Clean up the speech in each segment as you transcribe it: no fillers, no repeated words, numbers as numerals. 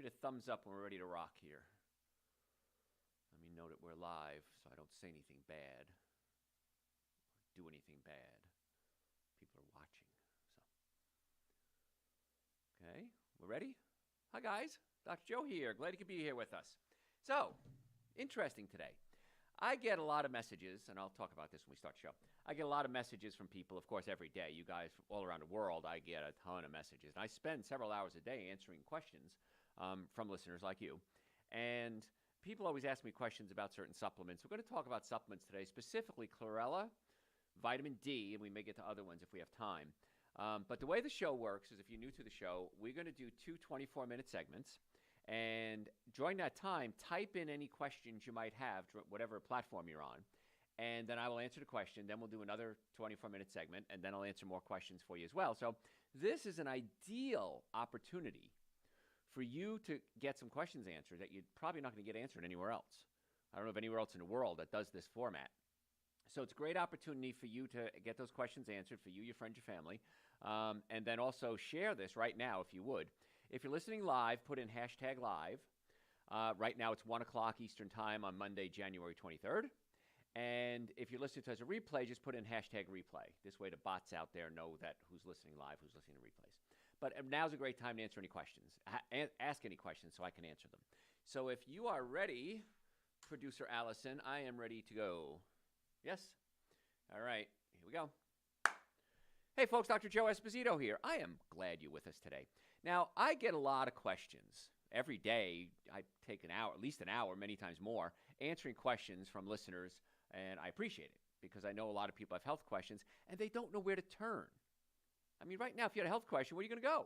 me the thumbs up when we're ready to rock here. Let me know that we're live so I don't say anything bad or do anything bad. People are watching. So, okay, we're ready? Hi, guys. Dr. Joe here. Glad you could be here with us. So, interesting today. I get a lot of messages, and I'll talk about this when we start the show. I get a lot of messages from people, of course, every day. You guys all around the world, I get a ton of messages. And I spend several hours a day answering questions from listeners like you. And people always ask me questions about certain supplements. We're going to talk about supplements today, specifically chlorella, vitamin D, and we may get to other ones if we have time. But the way the show works is if you're new to the show, we're going to do two 24-minute segments. And during that time, type in any questions you might have, whatever platform you're on. And then I will answer the question. Then we'll do another 24-minute segment, and then I'll answer more questions for you as well. So this is an ideal opportunity for you to get some questions answered that you're probably not going to get answered anywhere else. I don't know of anywhere else in the world that does this format. So it's a great opportunity for you to get those questions answered, for you, your friends, your family, and then also share this right now if you would. If you're listening live, put in hashtag live. Right now it's 1 o'clock Eastern Time on Monday, January 23rd. And if you're listening to it as a replay, just put in hashtag replay. This way the bots out there know that who's listening live, who's listening to replays. But now's a great time to answer any questions. Ask any questions so I can answer them. So if you are ready, Producer Allison, I am ready to go. Yes? All right, here we go. Hey, folks, Dr. Joe Esposito here. I am glad you're with us today. Now, I get a lot of questions. Every day, I take an hour, at least an hour, many times more, answering questions from listeners, and I appreciate it because I know a lot of people have health questions, and they don't know where to turn. I mean, right now, if you had a health question, where are you going to go?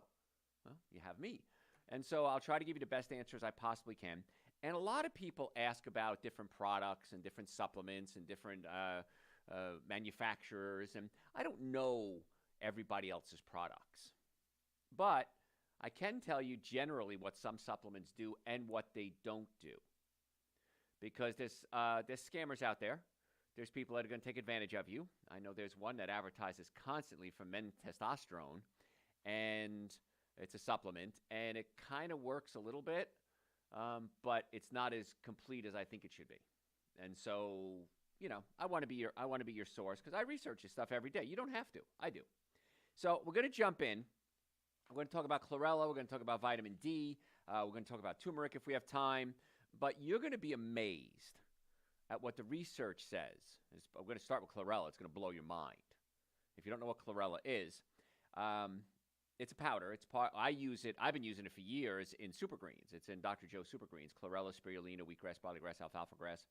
Well, you have me. And so I'll try to give you the best answers I possibly can. And a lot of people ask about different products and different supplements and different manufacturers, and I don't know everybody else's products. But I can tell you generally what some supplements do and what they don't do. Because there's scammers out there. There's people that are going to take advantage of you. I know there's one that advertises constantly for men testosterone, and it's a supplement, and it kind of works a little bit, but it's not as complete as I think it should be. And so, you know, I want to be your source because I research this stuff every day. You don't have to. I do. So we're going to jump in. We're going to talk about chlorella. We're going to talk about vitamin D. We're going to talk about turmeric if we have time. But you're going to be amazed at what the research says. I'm going to start with chlorella. It's going to blow your mind. If you don't know what chlorella is, it's a powder. I use it. I've been using it for years in super greens. It's in Dr. Joe super greens: chlorella, spirulina, wheatgrass, barley grass, alfalfa grass,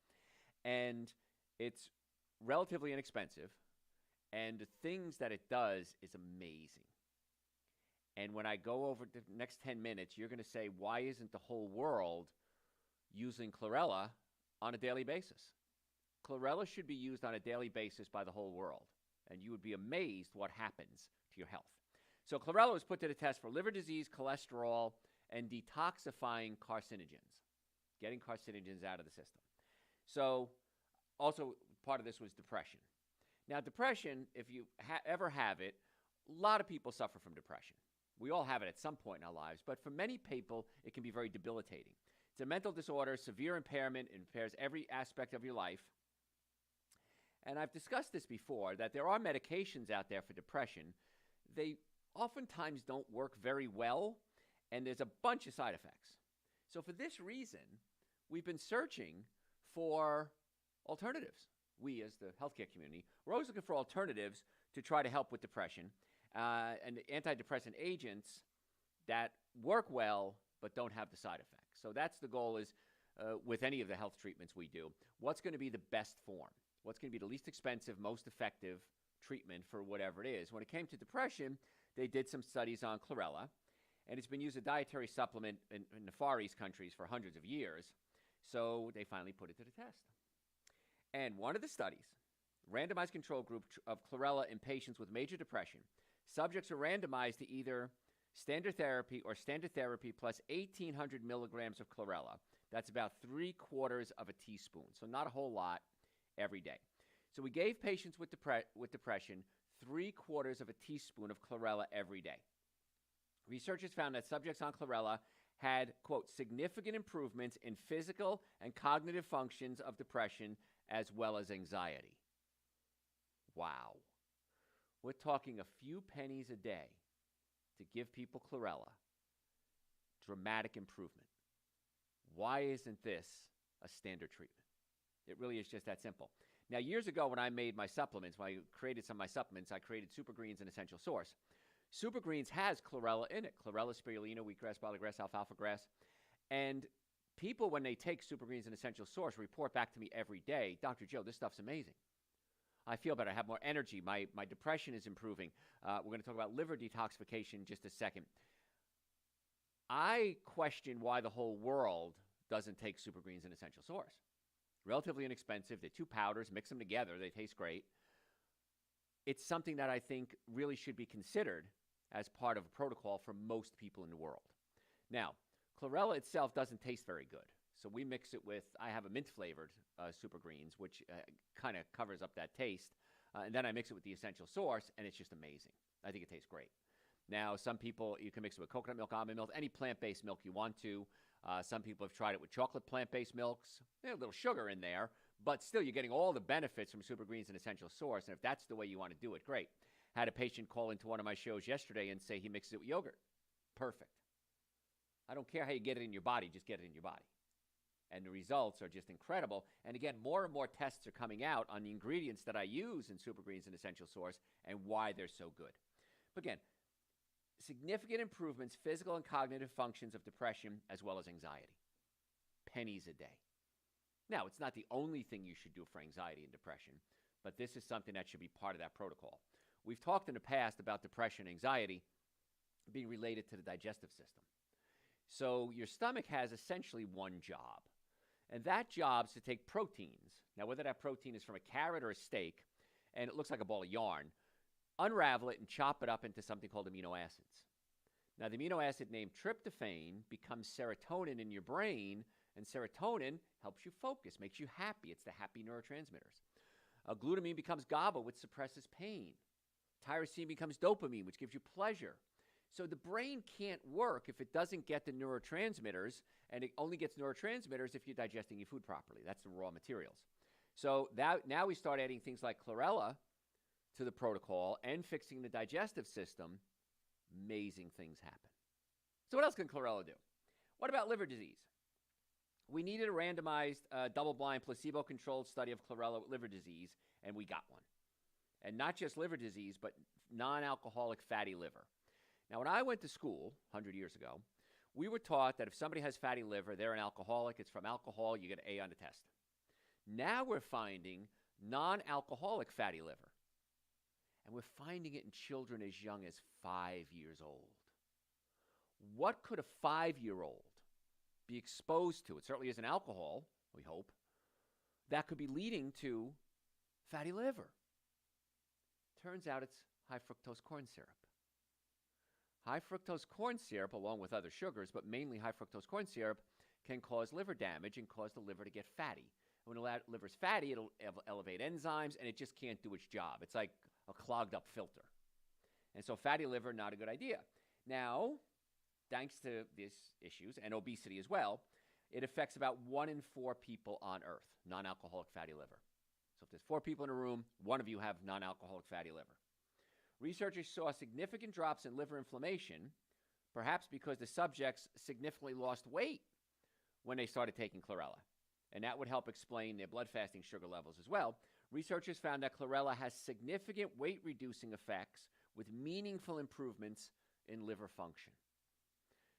and it's relatively inexpensive. And the things that it does is amazing. And when I go over the next 10 minutes, you're going to say, why isn't the whole world using chlorella on a daily basis? Chlorella should be used on a daily basis by the whole world. And you would be amazed what happens to your health. So chlorella was put to the test for liver disease, cholesterol, and detoxifying carcinogens, getting carcinogens out of the system. So also part of this was depression. Now, depression, if you ever have it, a lot of people suffer from depression. We all have it at some point in our lives, but for many people, it can be very debilitating. It's a mental disorder, severe impairment. It impairs every aspect of your life. And I've discussed this before, that there are medications out there for depression. They oftentimes don't work very well, and there's a bunch of side effects. So for this reason, we've been searching for alternatives. We, as the healthcare community, we're always looking for alternatives to try to help with depression and antidepressant agents that work well but don't have the side effects. So that's the goal is with any of the health treatments we do. What's going to be the best form? What's going to be the least expensive, most effective treatment for whatever it is? When it came to depression, they did some studies on chlorella, and it's been used as a dietary supplement in the Far East countries for hundreds of years. So they finally put it to the test. And one of the studies, randomized control group of chlorella in patients with major depression, subjects are randomized to either standard therapy or standard therapy plus 1,800 milligrams of chlorella. That's about 3/4 of a teaspoon, so not a whole lot every day. So we gave patients with depression 3/4 of a teaspoon of chlorella every day. Researchers found that subjects on chlorella had, quote, significant improvements in physical and cognitive functions of depression as well as anxiety. Wow. We're talking a few pennies a day to give people chlorella. Dramatic improvement. Why isn't this a standard treatment? It really is just that simple. Now, years ago when I made my supplements, when I created some of my supplements, I created Super Greens and Essential Source. Super Greens has chlorella in it. Chlorella, spirulina, wheatgrass, barley grass, alfalfa grass. And people, when they take Super Greens and Essential Source, report back to me every day, Dr. Joe, this stuff's amazing. I feel better. I have more energy. My depression is improving. We're going to talk about liver detoxification in just a second. I question why the whole world doesn't take Super Greens and Essential Source. Relatively inexpensive. They're 2 powders. Mix them together. They taste great. It's something that I think really should be considered as part of a protocol for most people in the world. Now, chlorella itself doesn't taste very good. So we mix it with, I have a mint-flavored Super Greens, which kind of covers up that taste. And then I mix it with the Essential Source, and it's just amazing. I think it tastes great. Now, some people, you can mix it with coconut milk, almond milk, any plant-based milk you want to. Some people have tried it with chocolate plant-based milks. There's a little sugar in there, but still you're getting all the benefits from Super Greens and Essential Source. And if that's the way you want to do it, great. Had a patient call into one of my shows yesterday and say he mixes it with yogurt. Perfect. I don't care how you get it in your body, just get it in your body. And the results are just incredible. And again, more and more tests are coming out on the ingredients that I use in Super Greens and Essential Source and why they're so good. But again, significant improvements, physical and cognitive functions of depression as well as anxiety. Pennies a day. Now, it's not the only thing you should do for anxiety and depression, but this is something that should be part of that protocol. We've talked in the past about depression and anxiety being related to the digestive system. So your stomach has essentially one job, and that job is to take proteins. Now, whether that protein is from a carrot or a steak, and it looks like a ball of yarn, unravel it and chop it up into something called amino acids. Now, the amino acid named tryptophan becomes serotonin in your brain, and serotonin helps you focus, makes you happy. It's the happy neurotransmitters. Glutamine becomes GABA, which suppresses pain. Tyrosine becomes dopamine, which gives you pleasure. So the brain can't work if it doesn't get the neurotransmitters, and it only gets neurotransmitters if you're digesting your food properly. That's the raw materials. So now we start adding things like chlorella to the protocol and fixing the digestive system. Amazing things happen. So what else can chlorella do? What about liver disease? We needed a randomized, double-blind, placebo-controlled study of chlorella with liver disease, and we got one. And not just liver disease, but non-alcoholic fatty liver. Now, when I went to school 100 years ago, we were taught that if somebody has fatty liver, they're an alcoholic. It's from alcohol. You get an A on the test. Now we're finding non-alcoholic fatty liver. And we're finding it in children as young as 5 years old. What could a 5-year-old be exposed to? It certainly isn't alcohol, we hope. That could be leading to fatty liver. Turns out it's high fructose corn syrup. High fructose corn syrup, along with other sugars, but mainly high fructose corn syrup, can cause liver damage and cause the liver to get fatty. And when the liver's fatty, it'll elevate enzymes, and it just can't do its job. It's like a clogged up filter. And so fatty liver, not a good idea. Now, thanks to these issues, and obesity as well, it affects about 1 in 4 people on Earth, non-alcoholic fatty liver. So if there's 4 people in a room, 1 of you have non-alcoholic fatty liver. Researchers saw significant drops in liver inflammation, perhaps because the subjects significantly lost weight when they started taking chlorella. And that would help explain their blood fasting sugar levels as well. Researchers found that chlorella has significant weight-reducing effects with meaningful improvements in liver function.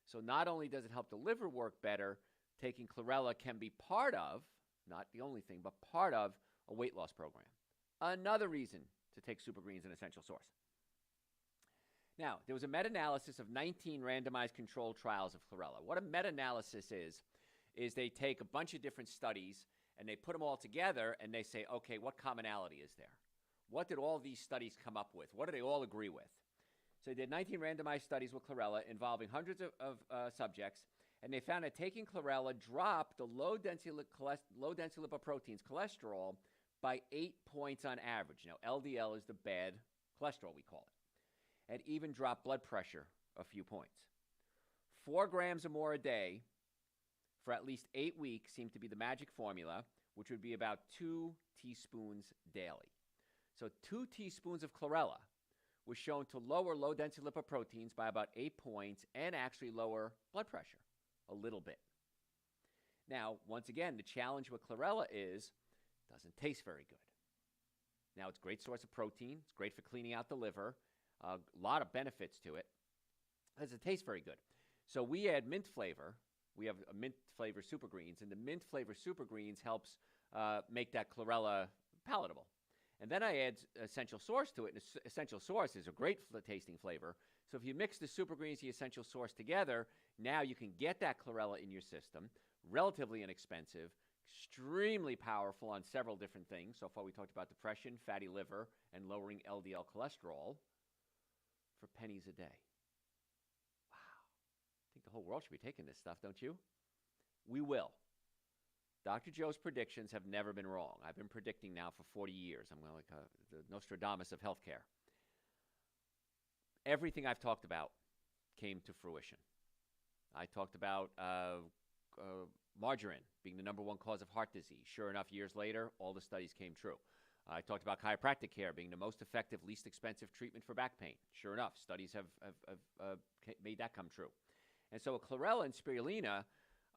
So not only does it help the liver work better, taking chlorella can be part of, not the only thing, but part of a weight loss program. Another reason to take Super Greens and Essential Source. Now, there was a meta-analysis of 19 randomized controlled trials of chlorella. What a meta-analysis is they take a bunch of different studies and they put them all together and they say, okay, what commonality is there? What did all these studies come up with? What do they all agree with? So they did 19 randomized studies with chlorella involving hundreds of subjects, and they found that taking chlorella dropped the low-density lipoproteins, cholesterol, by 8 points on average. Now, LDL is the bad cholesterol, we call it. And even dropped blood pressure a few points. 4 grams or more a day for at least 8 weeks seemed to be the magic formula, which would be about 2 teaspoons daily. So 2 teaspoons of chlorella was shown to lower low-density lipoproteins by about 8 points and actually lower blood pressure a little bit. Now, once again, the challenge with chlorella is it doesn't taste very good. Now, it's a great source of protein. It's great for cleaning out the liver. A lot of benefits to it. It doesn't taste very good. So we add mint flavor. We have a mint flavor super greens, and the mint flavor super greens helps make that chlorella palatable. And then I add essential source to it, and essential source is a great tasting flavor. So if you mix the super greens and the essential source together, now you can get that chlorella in your system, relatively inexpensive, extremely powerful on several different things. So far we talked about depression, fatty liver, and lowering LDL cholesterol for pennies a day. Wow. I think the whole world should be taking this stuff, don't you? We will. Dr. Joe's predictions have never been wrong. I've been predicting now for 40 years. I'm like the Nostradamus of healthcare. Everything I've talked about came to fruition. I talked about margarine being the #1 cause of heart disease. Sure enough, years later, all the studies came true. I talked about chiropractic care being the most effective, least expensive treatment for back pain. Sure enough, studies have made that come true. And so with chlorella and spirulina,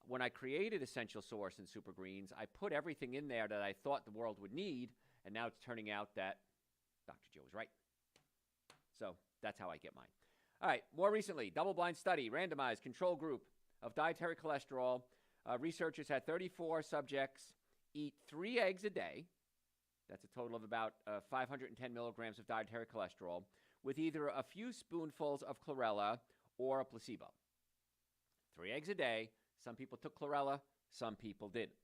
when I created Essential Source and Super Greens, I put everything in there that I thought the world would need, and now it's turning out that Dr. Joe was right. So that's how I get mine. All right, more recently, double-blind study, randomized control group of dietary cholesterol. Researchers had 34 subjects eat 3 eggs a day. That's a total of about 510 milligrams of dietary cholesterol, with either a few spoonfuls of chlorella or a placebo. 3 eggs a day. Some people took chlorella, some people didn't.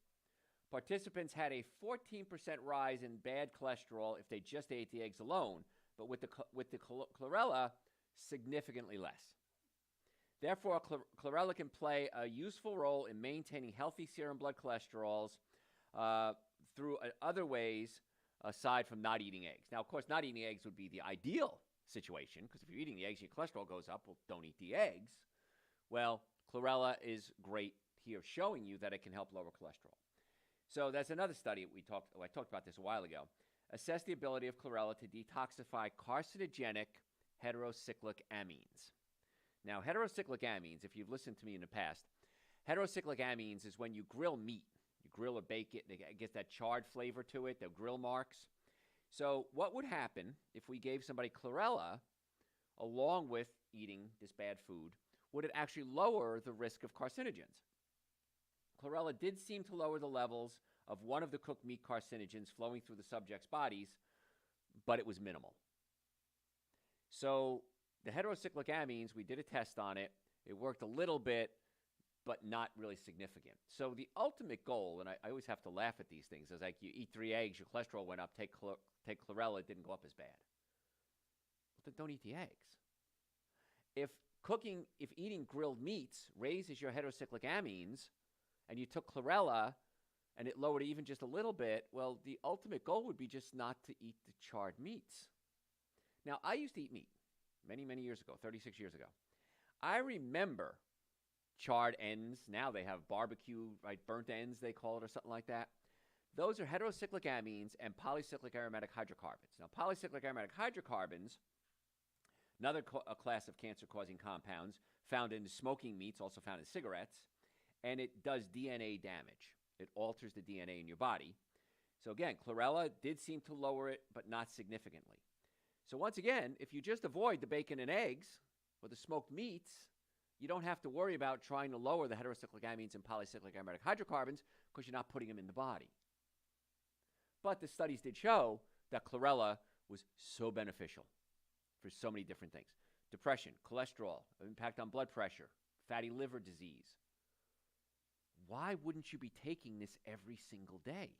Participants had a 14% rise in bad cholesterol if they just ate the eggs alone, but with the chlorella, significantly less. Therefore, chlorella can play a useful role in maintaining healthy serum blood cholesterols through other ways aside from not eating eggs. Now, of course, not eating eggs would be the ideal situation, because if you're eating the eggs, your cholesterol goes up. Well, don't eat the eggs. Well, chlorella is great here, showing you that it can help lower cholesterol. So that's another study I talked about this a while ago. Assess the ability of chlorella to detoxify carcinogenic heterocyclic amines. Now, heterocyclic amines, if you've listened to me in the past, heterocyclic amines is when you grill meat. You grill or bake it, and it gets that charred flavor to it, the grill marks. So what would happen if we gave somebody chlorella along with eating this bad food? Would it actually lower the risk of carcinogens? Chlorella did seem to lower the levels of one of the cooked meat carcinogens flowing through the subject's bodies, but it was minimal. So the heterocyclic amines, we did a test on it. It worked a little bit, but not really significant. So the ultimate goal, and I always have to laugh at these things, is like you eat 3 eggs, your cholesterol went up, take chlorella, it didn't go up as bad. Well, then don't eat the eggs. If eating grilled meats raises your heterocyclic amines, and you took chlorella and it lowered it even just a little bit, well, the ultimate goal would be just not to eat the charred meats. Now, I used to eat meat many, many years ago, 36 years ago. I remember charred ends. Now they have barbecue, right, burnt ends, they call it, or something like that. Those are heterocyclic amines and polycyclic aromatic hydrocarbons. Now, polycyclic aromatic hydrocarbons, another class of cancer-causing compounds found in smoking meats, also found in cigarettes, and it does DNA damage. It alters the DNA in your body. So again, chlorella did seem to lower it, but not significantly. So once again, if you just avoid the bacon and eggs or the smoked meats, you don't have to worry about trying to lower the heterocyclic amines and polycyclic aromatic hydrocarbons because you're not putting them in the body. But the studies did show that chlorella was so beneficial for so many different things. Depression, cholesterol, impact on blood pressure, fatty liver disease. Why wouldn't you be taking this every single day?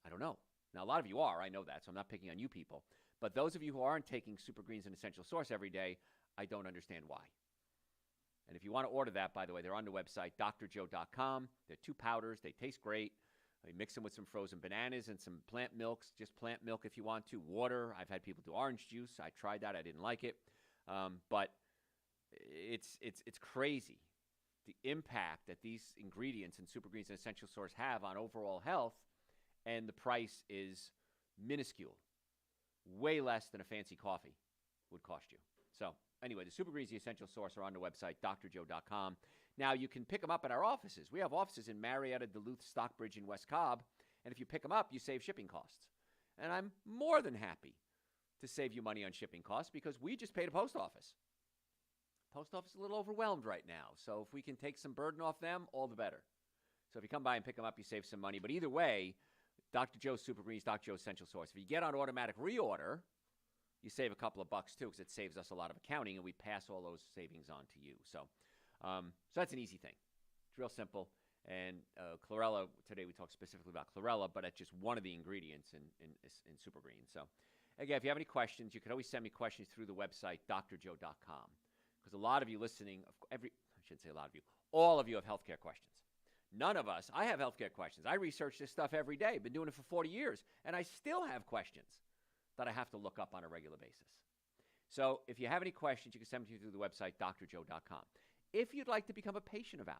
I don't know. Now, a lot of you are. I know that, so I'm not picking on you people. But those of you who aren't taking Super Greens and Essential Source every day, I don't understand why. And if you want to order that, by the way, they're on the website, drjoe.com. They're 2 powders. They taste great. You mix them with some frozen bananas and some plant milks, just plant milk if you want to, water. I've had people do orange juice. I tried that. I didn't like it. But It's crazy the impact that these ingredients and super greens and essential source have on overall health, and the price is minuscule, way less than a fancy coffee would cost you. So anyway, the super greens, the essential source, are on the website, drjoe.com. Now, you can pick them up at our offices. We have offices in Marietta, Duluth, Stockbridge, and West Cobb, and if you pick them up, you save shipping costs. And I'm more than happy to save you money on shipping costs because we just paid a post office. Post office is a little overwhelmed right now, so if we can take some burden off them, all the better. So if you come by and pick them up, you save some money. But either way, Dr. Joe's Super Greens, Dr. Joe's Essential Source. If you get on automatic reorder, you save a couple of bucks too, because it saves us a lot of accounting, and we pass all those savings on to you. So that's an easy thing. It's real simple. And Chlorella, today we talked specifically about Chlorella, but it's just one of the ingredients in Super Greens. So again, if you have any questions, you can always send me questions through the website, drjoe.com. Because a lot of you listening, I shouldn't say a lot of you, all of you have healthcare questions. None of us, I have healthcare questions. I research this stuff every day. Been doing it for 40 years, and I still have questions that I have to look up on a regular basis. So if you have any questions, you can send them to me through the website, drjoe.com. If you'd like to become a patient of ours,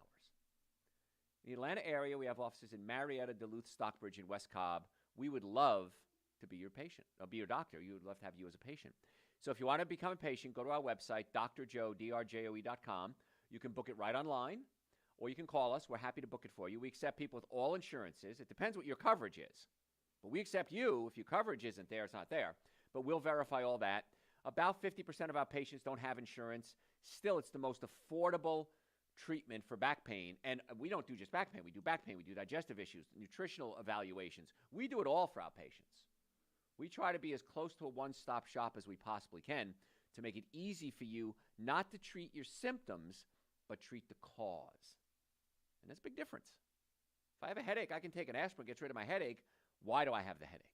in the Atlanta area, we have offices in Marietta, Duluth, Stockbridge, and West Cobb. We would love to be your patient, or be your doctor. We would love to have you as a patient. So if you want to become a patient, go to our website, drjoe.com. You can book it right online, or you can call us. We're happy to book it for you. We accept people with all insurances. It depends what your coverage is. But we accept you. If your coverage isn't there, it's not there. But we'll verify all that. About 50% of our patients don't have insurance. Still, it's the most affordable treatment for back pain. And we don't do just back pain. We do back pain. We do digestive issues, nutritional evaluations. We do it all for our patients. We try to be as close to a one-stop shop as we possibly can to make it easy for you not to treat your symptoms, but treat the cause. And that's a big difference. If I have a headache, I can take an aspirin, gets rid of my headache. Why do I have the headache?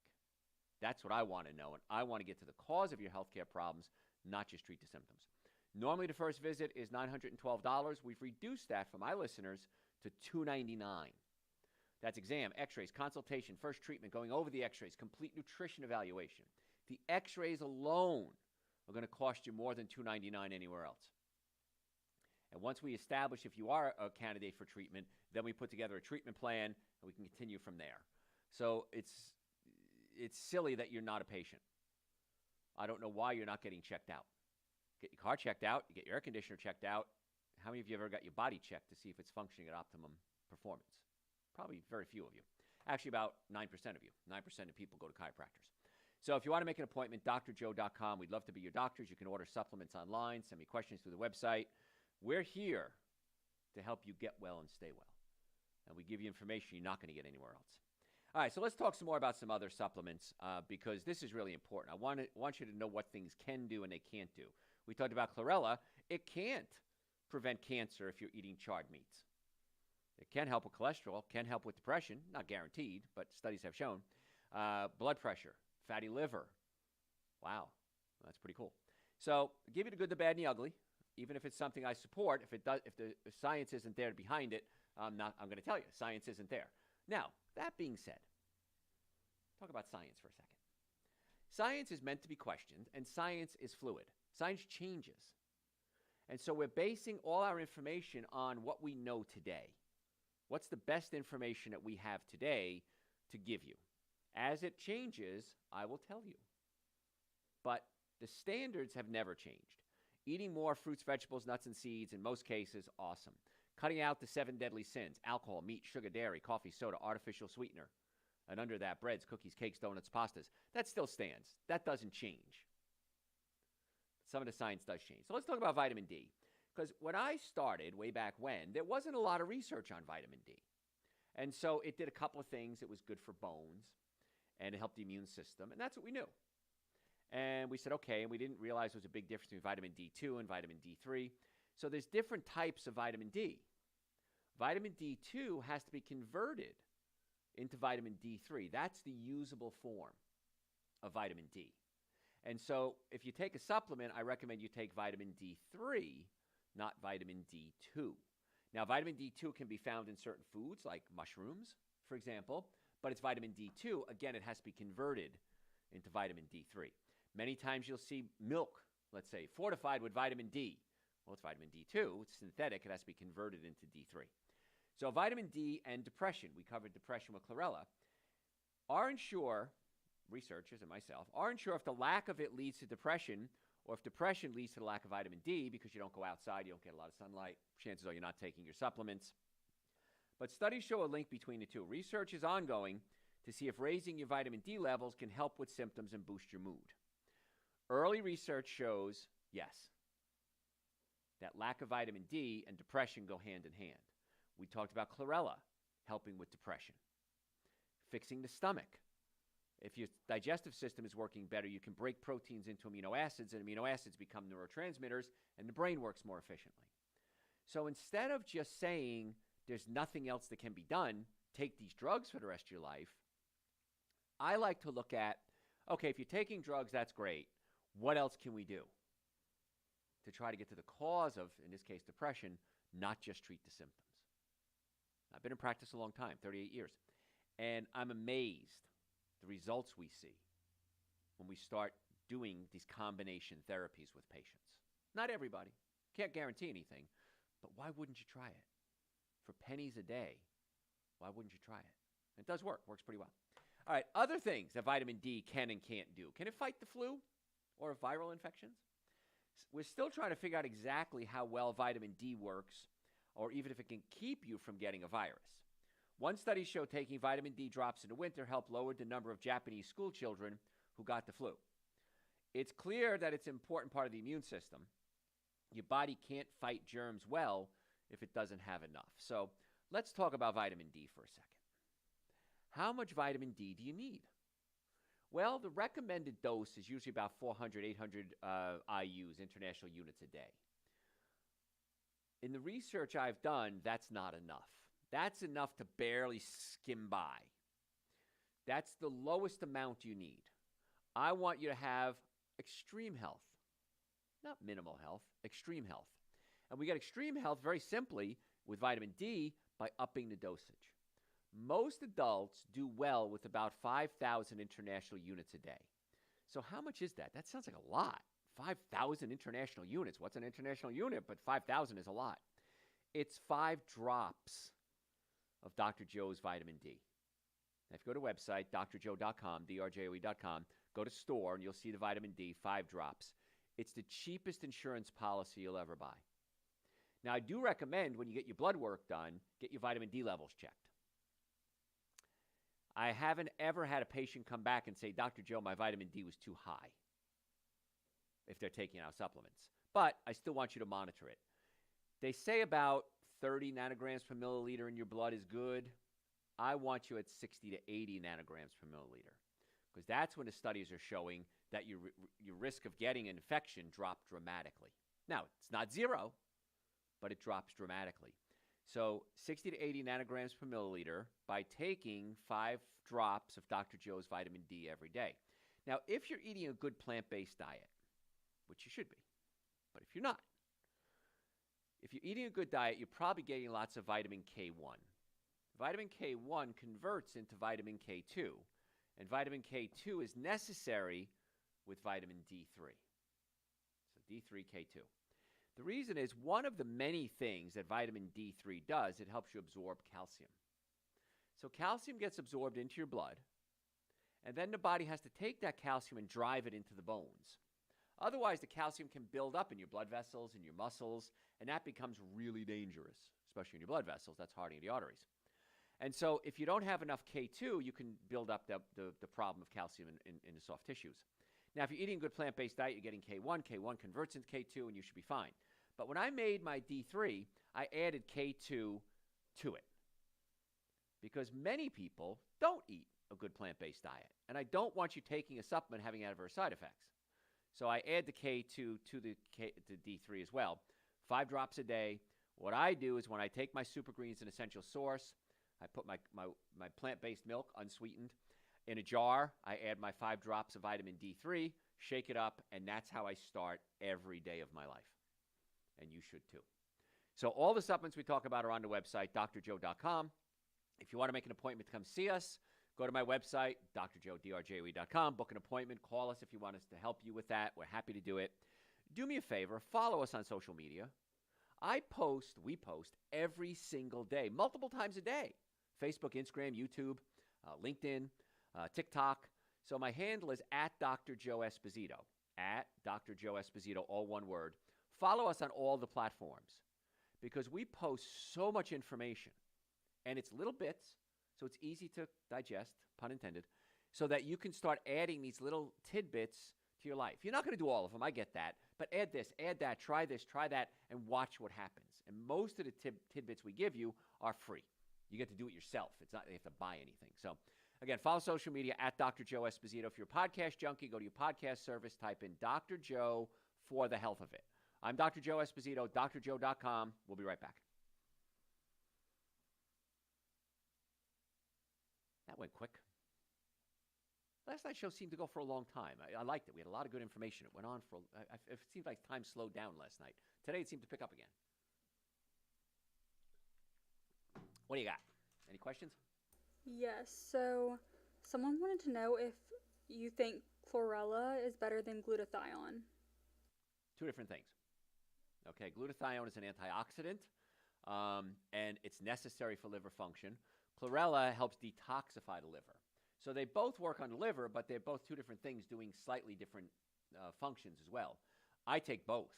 That's what I want to know, and I want to get to the cause of your healthcare problems, not just treat the symptoms. Normally, the first visit is $912. We've reduced that for my listeners to $299. That's exam, x-rays, consultation, first treatment, going over the x-rays, complete nutrition evaluation. The x-rays alone are going to cost you more than $299 anywhere else. And once we establish if you are a candidate for treatment, then we put together a treatment plan, and we can continue from there. So it's silly that you're not a patient. I don't know why you're not getting checked out. Get your car checked out. You get your air conditioner checked out. How many of you have ever got your body checked to see if it's functioning at optimum performance? Probably very few of you. Actually, about 9% of you. 9% of people go to chiropractors. So if you want to make an appointment, drjoe.com. We'd love to be your doctors. You can order supplements online. Send me questions through the website. We're here to help you get well and stay well. And we give you information you're not going to get anywhere else. All right, so let's talk some more about some other supplements because this is really important. I want you to know what things can do and they can't do. We talked about Chlorella. It can't prevent cancer if you're eating charred meats. It can help with cholesterol, can help with depression, not guaranteed, but studies have shown. Blood pressure, fatty liver. Wow, that's pretty cool. So I'll give you the good, the bad, and the ugly. Even if it's something I support, if the science isn't there behind it, I'm going to tell you, science isn't there. Now, that being said, talk about science for a second. Science is meant to be questioned, and science is fluid. Science changes. And so we're basing all our information on what we know today. What's the best information that we have today to give you? As it changes, I will tell you. But the standards have never changed. Eating more fruits, vegetables, nuts, and seeds, in most cases, awesome. Cutting out the 7 deadly sins: alcohol, meat, sugar, dairy, coffee, soda, artificial sweetener. And under that, breads, cookies, cakes, donuts, pastas. That still stands. That doesn't change. Some of the science does change. So let's talk about vitamin D. Because when I started way back when, there wasn't a lot of research on vitamin D. And so it did a couple of things. It was good for bones, and it helped the immune system, and that's what we knew. And we said, okay, and we didn't realize there was a big difference between vitamin D2 and vitamin D3. So there's different types of vitamin D. Vitamin D2 has to be converted into vitamin D3. That's the usable form of vitamin D. And so if you take a supplement, I recommend you take vitamin D3, not vitamin D2. Now, vitamin D2 can be found in certain foods like mushrooms, for example, but it's vitamin D2. Again, it has to be converted into vitamin D3. Many times you'll see milk, let's say, fortified with vitamin D. Well, it's vitamin D2. It's synthetic. It has to be converted into D3. So vitamin D and depression, we covered depression with chlorella, aren't sure, researchers and myself, aren't sure if the lack of it leads to depression or if depression leads to the lack of vitamin D because you don't go outside, you don't get a lot of sunlight. Chances are you're not taking your supplements. But studies show a link between the two. Research is ongoing to see if raising your vitamin D levels can help with symptoms and boost your mood. Early research shows, yes, that lack of vitamin D and depression go hand in hand. We talked about chlorella helping with depression, fixing the stomach. If your digestive system is working better, you can break proteins into amino acids, and amino acids become neurotransmitters, and the brain works more efficiently. So instead of just saying there's nothing else that can be done, take these drugs for the rest of your life, I like to look at, okay, if you're taking drugs, that's great. What else can we do to try to get to the cause of, in this case, depression, not just treat the symptoms? I've been in practice a long time, 38 years, and I'm amazed the results we see when we start doing these combination therapies with patients. Not everybody. Can't guarantee anything, but why wouldn't you try it? For pennies a day, why wouldn't you try it? It does work. Works pretty well. All right, other things that vitamin D can and can't do. Can it fight the flu or viral infections? We're still trying to figure out exactly how well vitamin D works or even if it can keep you from getting a virus. One study showed taking vitamin D drops in the winter helped lower the number of Japanese school children who got the flu. It's clear that it's an important part of the immune system. Your body can't fight germs well if it doesn't have enough. So let's talk about vitamin D for a second. How much vitamin D do you need? Well, the recommended dose is usually about 400, 800 IUs, international units a day. In the research I've done, that's not enough. That's enough to barely skim by. That's the lowest amount you need. I want you to have extreme health, not minimal health, extreme health. And we get extreme health very simply with vitamin D by upping the dosage. Most adults do well with about 5,000 international units a day. So how much is that? That sounds like a lot. 5,000 international units. What's an international unit? But 5,000 is a lot. It's 5 drops of Dr. Joe's vitamin D. Now, if you go to the website, drjoe.com, drjoe.com, go to store, and you'll see the vitamin D, 5 drops. It's the cheapest insurance policy you'll ever buy. Now, I do recommend when you get your blood work done, get your vitamin D levels checked. I haven't ever had a patient come back and say, Dr. Joe, my vitamin D was too high, if they're taking our supplements. But I still want you to monitor it. They say about 30 nanograms per milliliter in your blood is good. I want you at 60 to 80 nanograms per milliliter, because that's when the studies are showing that your risk of getting an infection dropped dramatically. Now, it's not zero, but it drops dramatically. So 60 to 80 nanograms per milliliter by taking 5 drops of Dr. Joe's vitamin D every day. Now, if you're eating a good plant-based diet, which you should be, but if you're not, if you're eating a good diet, you're probably getting lots of vitamin K1. Vitamin K1 converts into vitamin K2, and vitamin K2 is necessary with vitamin D3. So D3, K2. The reason is one of the many things that vitamin D3 does, it helps you absorb calcium. So calcium gets absorbed into your blood, and then the body has to take that calcium and drive it into the bones. Otherwise, the calcium can build up in your blood vessels, in your muscles, and that becomes really dangerous, especially in your blood vessels. That's hardening the arteries. And so if you don't have enough K2, you can build up the problem of calcium in the soft tissues. Now, if you're eating a good plant-based diet, you're getting K1. K1 converts into K2, and you should be fine. But when I made my D3, I added K2 to it, because many people don't eat a good plant-based diet, and I don't want you taking a supplement having adverse side effects. So I add the K2 to the D3 as well. 5 drops a day. What I do is when I take my Super Greens and Essential Source, I put my plant-based milk, unsweetened, in a jar. I add my 5 drops of vitamin D3, shake it up, and that's how I start every day of my life. And you should too. So all the supplements we talk about are on the website, drjoe.com. If you want to make an appointment to come see us, go to my website, drjoe.com, book an appointment, call us if you want us to help you with that. We're happy to do it. do me a favor, follow us on social media. We post every single day, multiple times a day. Facebook, Instagram, YouTube, LinkedIn, TikTok. So my handle is at Dr. Joe Esposito, at Dr. Joe Esposito, all one word. Follow us on all the platforms because we post so much information, and it's little bits, so it's easy to digest, pun intended, so that you can start adding these little tidbits to your life. You're not going to do all of them, I get that, but add this, add that, try this, try that, and watch what happens. And most of the tidbits we give you are free. You get to do it yourself. It's not you have to buy anything. So, again, follow social media at Dr. Joe Esposito. If you're a podcast junkie, go to your podcast service, type in Dr. Joe for the health of it. I'm Dr. Joe Esposito, drjoe.com. We'll be right back. That went quick. Last night's show seemed to go for a long time. I liked it. We had a lot of good information. It went on for, it seemed like time slowed down last night. Today it seemed to pick up again. What do you got? Any questions? Yes, so someone wanted to know if you think chlorella is better than glutathione. Two different things. Okay, glutathione is an antioxidant, and it's necessary for liver function. Chlorella helps detoxify the liver. So they both work on the liver, but they're both two different things doing slightly different functions as well. I take both.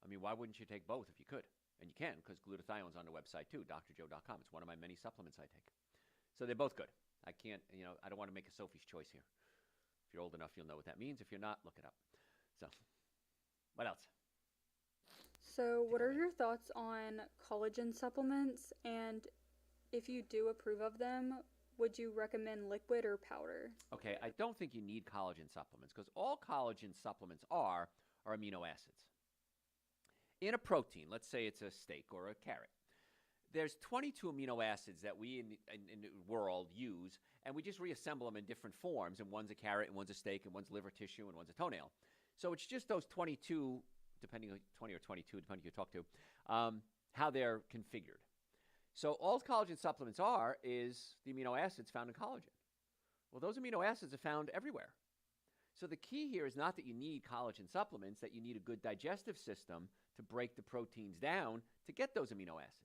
I mean, why wouldn't you take both if you could? And you can, because glutathione's on the website too, drjoe.com. It's one of my many supplements I take. So they're both good. I can't, I don't want to make a Sophie's choice here. If you're old enough, you'll know what that means. If you're not, look it up. So, what else? So, what are your thoughts on collagen supplements? And if you do approve of them, would you recommend liquid or powder? Okay, I don't think you need collagen supplements because all collagen supplements are amino acids. In a protein, let's say it's a steak or a carrot, there's 22 amino acids that we in the world use, and we just reassemble them in different forms, and one's a carrot, and one's a steak, and one's liver tissue, and one's a toenail. So it's just those 22, depending on 20 or 22, depending who you talk to, how they're configured. So all collagen supplements are is the amino acids found in collagen. Well, those amino acids are found everywhere. So the key here is not that you need collagen supplements, that you need a good digestive system to break the proteins down to get those amino acids.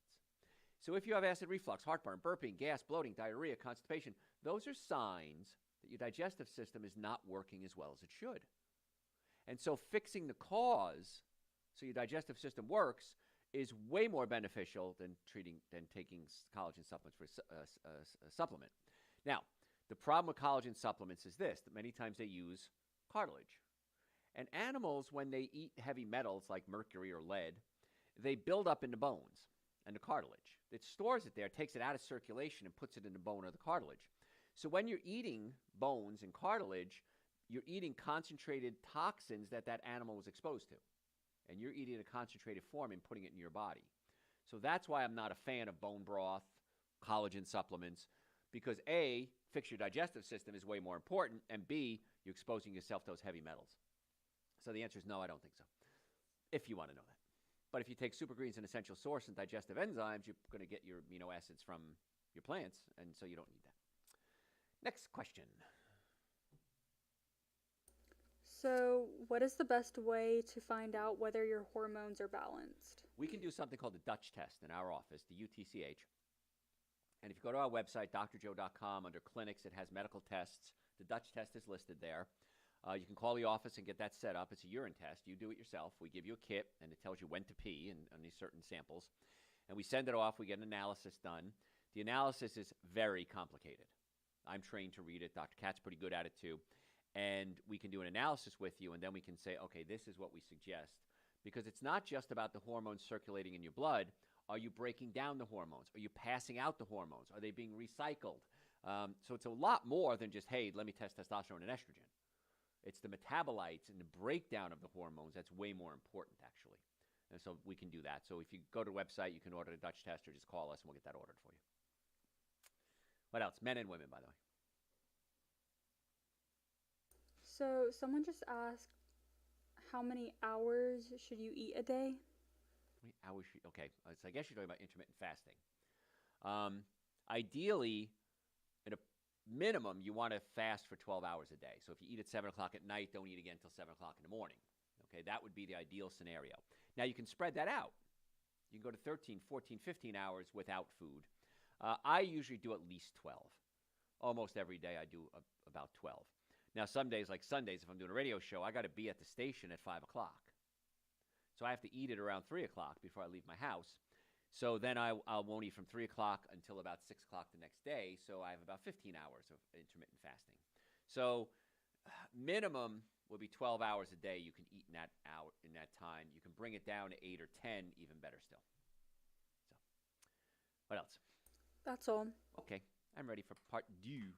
So if you have acid reflux, heartburn, burping, gas, bloating, diarrhea, constipation, those are signs that your digestive system is not working as well as it should. And so fixing the cause so your digestive system works is way more beneficial than taking collagen supplements for a supplement. Now, the problem with collagen supplements is this, that many times they use cartilage. And animals, when they eat heavy metals like mercury or lead, they build up in the bones and the cartilage. It stores it there, takes it out of circulation, and puts it in the bone or the cartilage. So when you're eating bones and cartilage, you're eating concentrated toxins that animal was exposed to. And you're eating a concentrated form and putting it in your body. So that's why I'm not a fan of bone broth, collagen supplements, because A, fix your digestive system is way more important, and B, you're exposing yourself to those heavy metals. So the answer is no, I don't think so, if you want to know that. But if you take super greens, an essential source, and digestive enzymes, you're going to get your amino acids from your plants, and so you don't need that. Next question. So, what is the best way to find out whether your hormones are balanced? We can do something called the Dutch test in our office, the UTCH. And if you go to our website, drjoe.com, under clinics, it has medical tests. The Dutch test is listed there. You can call the office and get that set up. It's a urine test. You do it yourself. We give you a kit, and it tells you when to pee on these certain samples. And we send it off. We get an analysis done. The analysis is very complicated. I'm trained to read it. Dr. Kat's pretty good at it, too. And we can do an analysis with you, and then we can say, okay, this is what we suggest. Because it's not just about the hormones circulating in your blood. Are you breaking down the hormones? Are you passing out the hormones? Are they being recycled? So it's a lot more than just, hey, let me test testosterone and estrogen. It's the metabolites and the breakdown of the hormones that's way more important, actually. And so we can do that. So if you go to the website, you can order the Dutch test or just call us, and we'll get that ordered for you. What else? Men and women, by the way. So, someone just asked, how many hours should you eat a day? How many hours? Okay, so I guess you're talking about intermittent fasting. Ideally, at a minimum, you want to fast for 12 hours a day. So if you eat at 7 o'clock at night, don't eat again until 7 o'clock in the morning. Okay, that would be the ideal scenario. Now, you can spread that out. You can go to 13, 14, 15 hours without food. I usually do at least 12. Almost every day I do about 12. Now, some days, like Sundays, if I'm doing a radio show, I got to be at the station at 5 o'clock. So I have to eat at around 3 o'clock before I leave my house. So then I won't eat from 3 o'clock until about 6 o'clock the next day. So I have about 15 hours of intermittent fasting. So minimum would be 12 hours a day you can eat in that hour, in that time. You can bring it down to 8 or 10, even better still. So what else? That's all. Okay, I'm ready for part 2.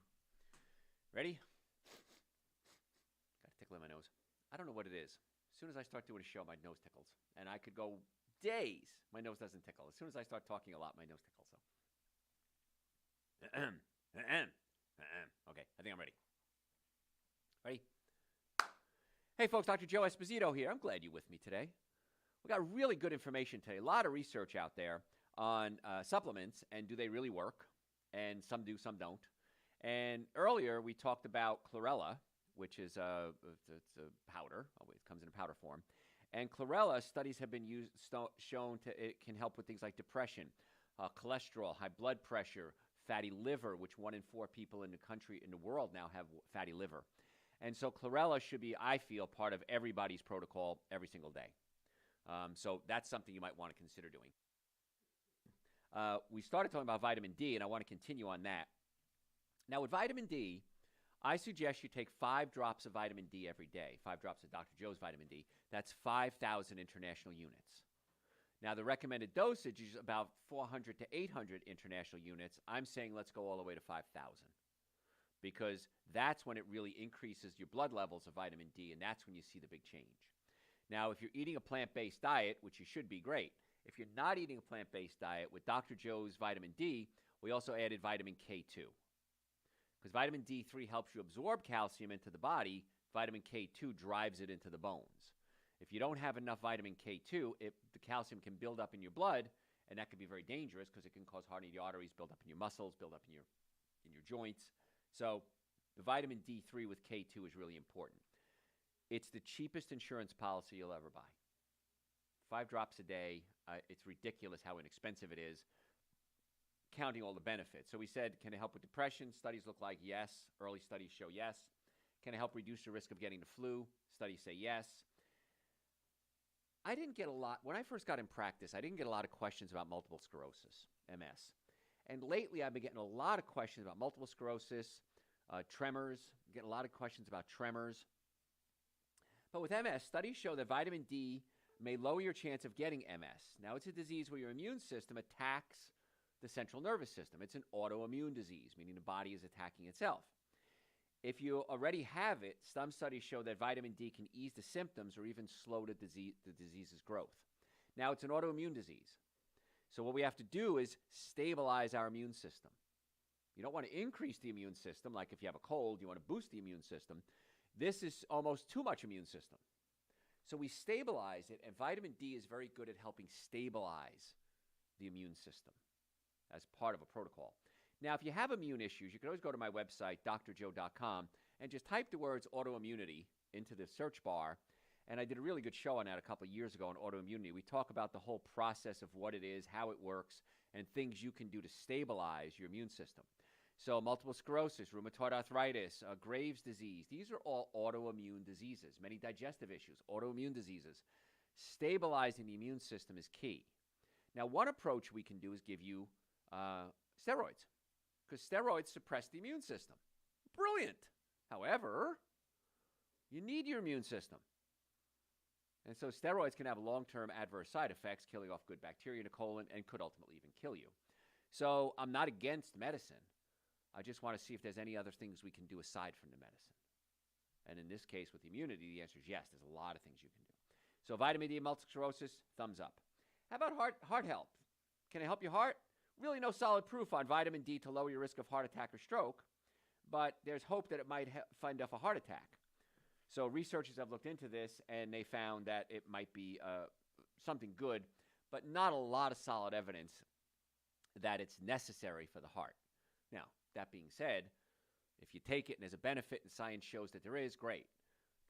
Ready? Got a tickle in my nose. I don't know what it is. As soon as I start doing a show, my nose tickles. And I could go days. My nose doesn't tickle. As soon as I start talking a lot, my nose tickles. So. Okay, I think I'm ready. Ready? Hey, folks, Dr. Joe Esposito here. I'm glad you're with me today. We got really good information today. A lot of research out there on supplements and do they really work? And some do, some don't. And earlier we talked about Chlorella, which is it's a powder. It comes in a powder form. And Chlorella, studies have been shown it can help with things like depression, cholesterol, high blood pressure, fatty liver, which 1 in 4 people in the world now have fatty liver. And so Chlorella should be, I feel, part of everybody's protocol every single day. So that's something you might want to consider doing. We started talking about vitamin D, and I want to continue on that. Now, with vitamin D, I suggest you take 5 drops of vitamin D every day, 5 drops of Dr. Joe's vitamin D. That's 5,000 international units. Now, the recommended dosage is about 400 to 800 international units. I'm saying let's go all the way to 5,000 because that's when it really increases your blood levels of vitamin D, and that's when you see the big change. Now, if you're eating a plant-based diet, which you should be, great. If you're not eating a plant-based diet, with Dr. Joe's vitamin D, we also added vitamin K2. Because vitamin D3 helps you absorb calcium into the body, vitamin K2 drives it into the bones. If you don't have enough vitamin K2, the calcium can build up in your blood, and that can be very dangerous because it can cause hardening of the arteries, build up in your muscles, build up in your joints. So the vitamin D3 with K2 is really important. It's the cheapest insurance policy you'll ever buy. 5 drops a day. It's ridiculous how inexpensive it is, counting all the benefits. So we said, can it help with depression? Studies look like yes. Early studies show yes. Can it help reduce the risk of getting the flu? Studies say yes. I didn't get a lot, when I first got in practice, I didn't get a lot of questions about multiple sclerosis, MS. And lately I've been getting a lot of questions about multiple sclerosis, tremors, getting a lot of questions about tremors. But with MS, studies show that vitamin D may lower your chance of getting MS. Now, it's a disease where your immune system attacks the central nervous system. It's an autoimmune disease, meaning the body is attacking itself. If you already have it, some studies show that vitamin D can ease the symptoms or even slow the disease's growth. Now, it's an autoimmune disease. So what we have to do is stabilize our immune system. You don't want to increase the immune system, like if you have a cold, you want to boost the immune system. This is almost too much immune system. So we stabilize it, and vitamin D is very good at helping stabilize the immune system as part of a protocol. Now, if you have immune issues, you can always go to my website, drjoe.com, and just type the words autoimmunity into the search bar. And I did a really good show on that a couple of years ago on autoimmunity. We talk about the whole process of what it is, how it works, and things you can do to stabilize your immune system. So multiple sclerosis, rheumatoid arthritis, Graves' disease, these are all autoimmune diseases. Many digestive issues, autoimmune diseases. Stabilizing the immune system is key. Now, one approach we can do is give you steroids, because steroids suppress the immune system. Brilliant. However, you need your immune system. And so steroids can have long-term adverse side effects, killing off good bacteria in the colon, and could ultimately even kill you. So I'm not against medicine. I just want to see if there's any other things we can do aside from the medicine. And in this case, with immunity, the answer is yes. There's a lot of things you can do. So vitamin D and multiple sclerosis, thumbs up. How about heart health? Can it help your heart? Really no solid proof on vitamin D to lower your risk of heart attack or stroke, but there's hope that it might fend off a heart attack. So researchers have looked into this, and they found that it might be something good, but not a lot of solid evidence that it's necessary for the heart. Now, that being said, if you take it and there's a benefit and science shows that there is, great.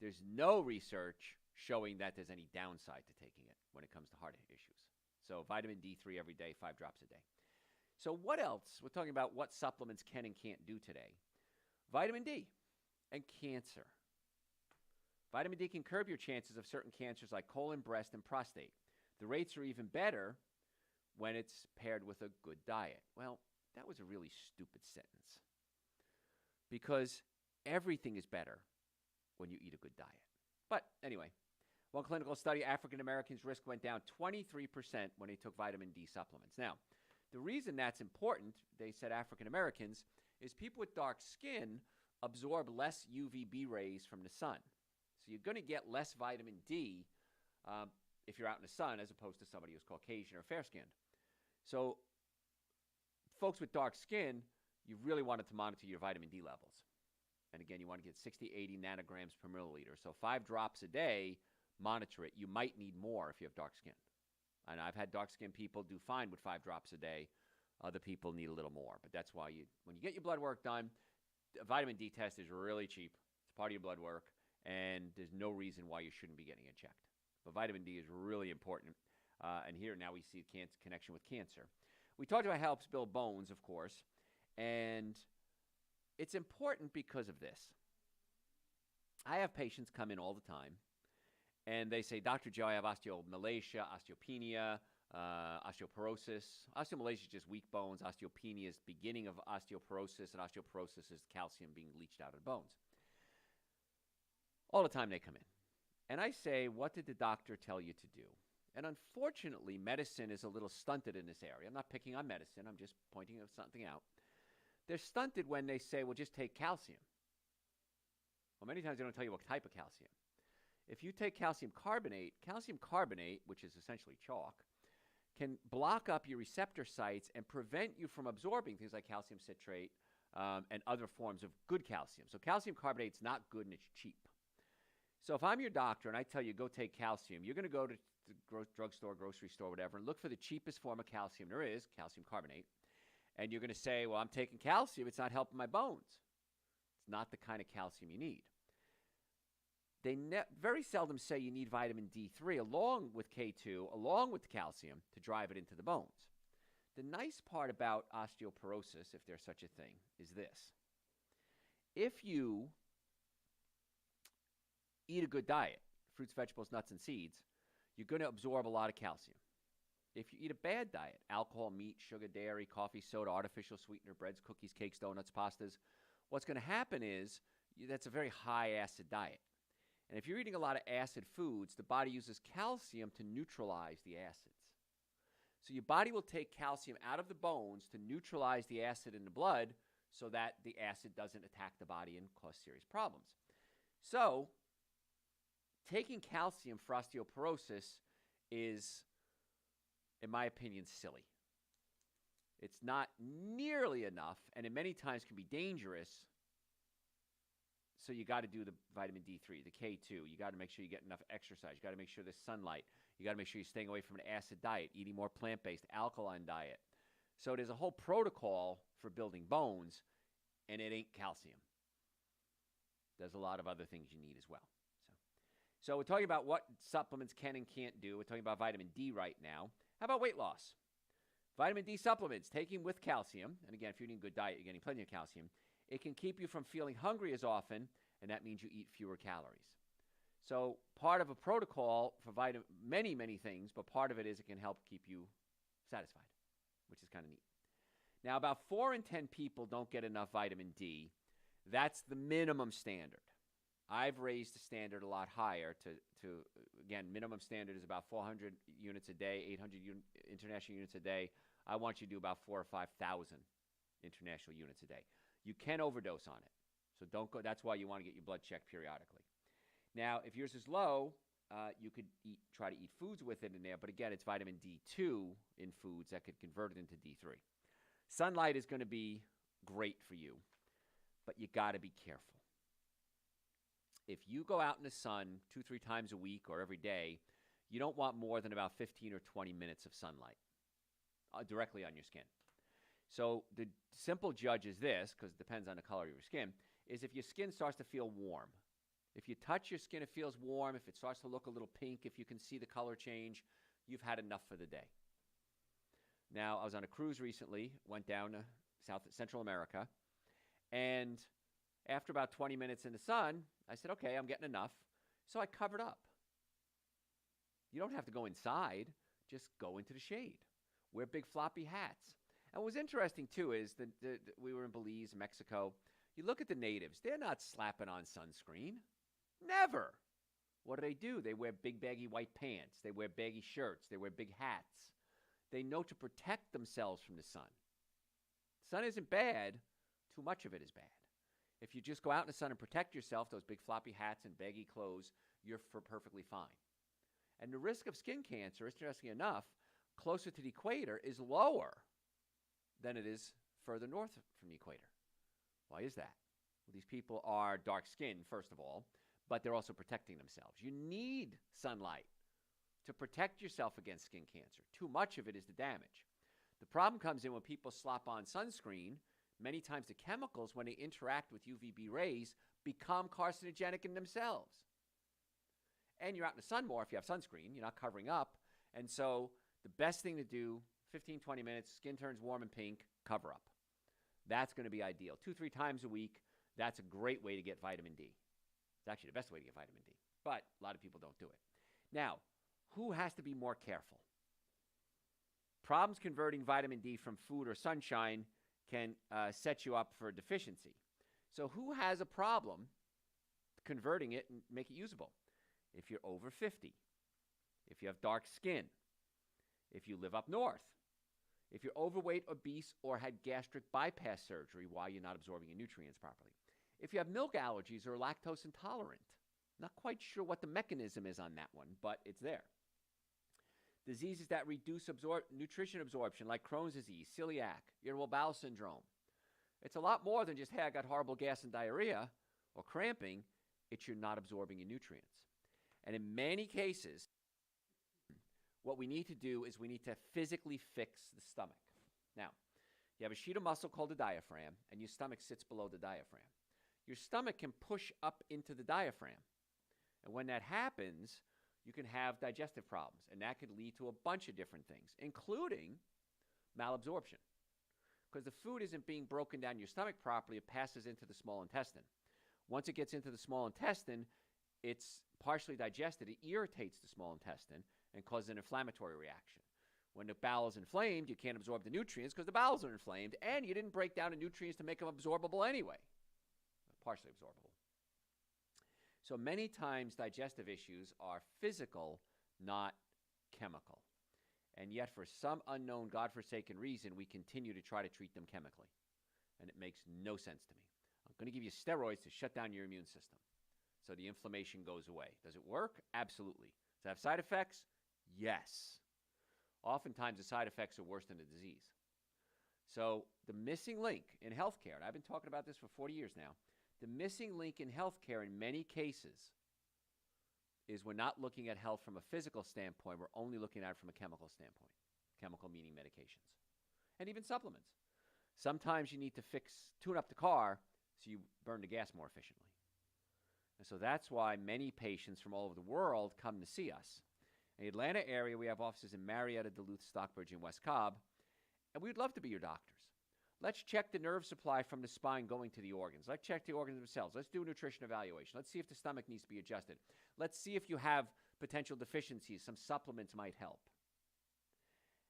There's no research showing that there's any downside to taking it when it comes to heart issues. So vitamin D3 every day, 5 drops a day. So what else? We're talking about what supplements can and can't do today. Vitamin D and cancer. Vitamin D can curb your chances of certain cancers like colon, breast, and prostate. The rates are even better when it's paired with a good diet. Well, that was a really stupid sentence because everything is better when you eat a good diet. But anyway, one clinical study, African Americans' risk went down 23% when they took vitamin D supplements. Now, the reason that's important, they said African Americans, is people with dark skin absorb less UVB rays from the sun. So you're going to get less vitamin D if you're out in the sun as opposed to somebody who's Caucasian or fair-skinned. So folks with dark skin, you really wanted to monitor your vitamin D levels. And again, you want to get 60, 80 nanograms per milliliter. So 5 drops a day, monitor it. You might need more if you have dark skin. And I've had dark skin people do fine with 5 drops a day. Other people need a little more. But that's why when you get your blood work done, a vitamin D test is really cheap. It's part of your blood work. And there's no reason why you shouldn't be getting it checked. But vitamin D is really important. And here now we see connection with cancer. We talked about how it helps build bones, of course. And it's important because of this. I have patients come in all the time. And they say, Dr. Joe, I have osteomalacia, osteopenia, osteoporosis. Osteomalacia is just weak bones. Osteopenia is beginning of osteoporosis. And osteoporosis is calcium being leached out of the bones. All the time they come in. And I say, what did the doctor tell you to do? And unfortunately, medicine is a little stunted in this area. I'm not picking on medicine. I'm just pointing something out. They're stunted when they say, well, just take calcium. Well, many times they don't tell you what type of calcium. If you take calcium carbonate, which is essentially chalk, can block up your receptor sites and prevent you from absorbing things like calcium citrate and other forms of good calcium. So calcium carbonate is not good and it's cheap. So if I'm your doctor and I tell you go take calcium, you're going to go to the drugstore, grocery store, whatever, and look for the cheapest form of calcium there is, calcium carbonate. And you're going to say, well, I'm taking calcium. It's not helping my bones. It's not the kind of calcium you need. They very seldom say you need vitamin D3 along with K2, along with the calcium to drive it into the bones. The nice part about osteoporosis, if there's such a thing, is this. If you eat a good diet, fruits, vegetables, nuts, and seeds, you're going to absorb a lot of calcium. If you eat a bad diet, alcohol, meat, sugar, dairy, coffee, soda, artificial sweetener, breads, cookies, cakes, donuts, pastas, what's going to happen is that's a very high acid diet. And if you're eating a lot of acid foods, the body uses calcium to neutralize the acids. So your body will take calcium out of the bones to neutralize the acid in the blood so that the acid doesn't attack the body and cause serious problems. So taking calcium for osteoporosis is, in my opinion, silly. It's not nearly enough, and it many times can be dangerous. So you got to do the vitamin D3, the K2. You got to make sure you get enough exercise. You got to make sure there's sunlight. You got to make sure you're staying away from an acid diet, eating more plant-based, alkaline diet. So there's a whole protocol for building bones, and it ain't calcium. There's a lot of other things you need as well. So we're talking about what supplements can and can't do. We're talking about vitamin D right now. How about weight loss? Vitamin D supplements, taking with calcium, and again, if you're eating a good diet, you're getting plenty of calcium. It can keep you from feeling hungry as often, and that means you eat fewer calories. So part of a protocol for many, many things, but part of it is it can help keep you satisfied, which is kind of neat. Now, about 4 in 10 people don't get enough vitamin D. That's the minimum standard. I've raised the standard a lot higher to again, minimum standard is about 400 units a day, 800 international units a day. I want you to do about 4,000 or 5,000 international units a day. You can overdose on it. So don't go. That's why you want to get your blood checked periodically. Now, if yours is low, you could try to eat foods with it in there. But again, it's vitamin D2 in foods that could convert it into D3. Sunlight is going to be great for you, but you got to be careful. If you go out in the sun 2-3 times a week or every day, you don't want more than about 15 or 20 minutes of sunlight directly on your skin. So the simple judge is this, because it depends on the color of your skin, is if your skin starts to feel warm, If you touch your skin, it feels warm. If it starts to look a little pink, if you can see the color change, you've had enough for the day. Now, I was on a cruise recently, went down to Central America, and after about 20 minutes in the sun, I said, okay, I'm getting enough. So I covered up. You don't have to go inside. Just go into the shade. Wear big floppy hats. And what was interesting, too, is that we were in Belize, Mexico. You look at the natives. They're not slapping on sunscreen. Never. What do? They wear big, baggy white pants. They wear baggy shirts. They wear big hats. They know to protect themselves from the sun. Sun isn't bad. Too much of it is bad. If you just go out in the sun and protect yourself, those big floppy hats and baggy clothes, you're perfectly fine. And the risk of skin cancer, interestingly enough, closer to the equator is lower than it is further north from the equator. Why is that? Well, these people are dark-skinned, first of all, but they're also protecting themselves. You need sunlight to protect yourself against skin cancer. Too much of it is the damage. The problem comes in when people slop on sunscreen. Many times the chemicals, when they interact with UVB rays, become carcinogenic in themselves. And you're out in the sun more if you have sunscreen. You're not covering up. And so the best thing to do, 15, 20 minutes, skin turns warm and pink, cover up. That's going to be ideal. 2-3 times a week, that's a great way to get vitamin D. It's actually the best way to get vitamin D. But a lot of people don't do it. Now, who has to be more careful? Problems converting vitamin D from food or sunshine can set you up for a deficiency. So who has a problem converting it and make it usable? If you're over 50, if you have dark skin, if you live up north, if you're overweight, obese, or had gastric bypass surgery while you're not absorbing your nutrients properly, if you have milk allergies or lactose intolerant, not quite sure what the mechanism is on that one, but it's there. Diseases that reduce nutrition absorption, like Crohn's disease, celiac, irritable bowel syndrome. It's a lot more than just, hey, I got horrible gas and diarrhea or cramping. It's you're not absorbing your nutrients. And in many cases, what we need to do is we need to physically fix the stomach. Now, you have a sheet of muscle called the diaphragm, and your stomach sits below the diaphragm. Your stomach can push up into the diaphragm. And when that happens, you can have digestive problems, and that could lead to a bunch of different things, including malabsorption. Because the food isn't being broken down your stomach properly, it passes into the small intestine. Once it gets into the small intestine, it's partially digested. It irritates the small intestine and causes an inflammatory reaction. When the bowel is inflamed, you can't absorb the nutrients because the bowels are inflamed, and you didn't break down the nutrients to make them absorbable anyway. Partially absorbable. So many times digestive issues are physical, not chemical. And yet for some unknown, godforsaken reason, we continue to try to treat them chemically. And it makes no sense to me. I'm going to give you steroids to shut down your immune system so the inflammation goes away. Does it work? Absolutely. Does it have side effects? Yes. Oftentimes the side effects are worse than the disease. So the missing link in healthcare, and I've been talking about this for 40 years now, the missing link in healthcare in many cases is we're not looking at health from a physical standpoint. We're only looking at it from a chemical standpoint. Chemical meaning medications. And even supplements. Sometimes you need to tune up the car so you burn the gas more efficiently. And so that's why many patients from all over the world come to see us. In the Atlanta area, we have offices in Marietta, Duluth, Stockbridge, and West Cobb. And we'd love to be your doctors. Let's check the nerve supply from the spine going to the organs. Let's check the organs themselves. Let's do a nutrition evaluation. Let's see if the stomach needs to be adjusted. Let's see if you have potential deficiencies. Some supplements might help.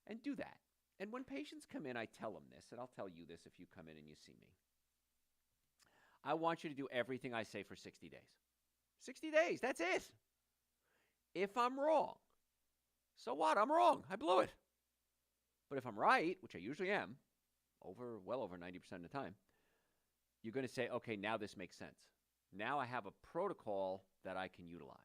And do that. And when patients come in, I tell them this, and I'll tell you this if you come in and you see me. I want you to do everything I say for 60 days. 60 days, that's it. If I'm wrong, so what? I'm wrong. I blew it. But if I'm right, which I usually am, well over 90% of the time, you're going to say, okay, now this makes sense. Now I have a protocol that I can utilize.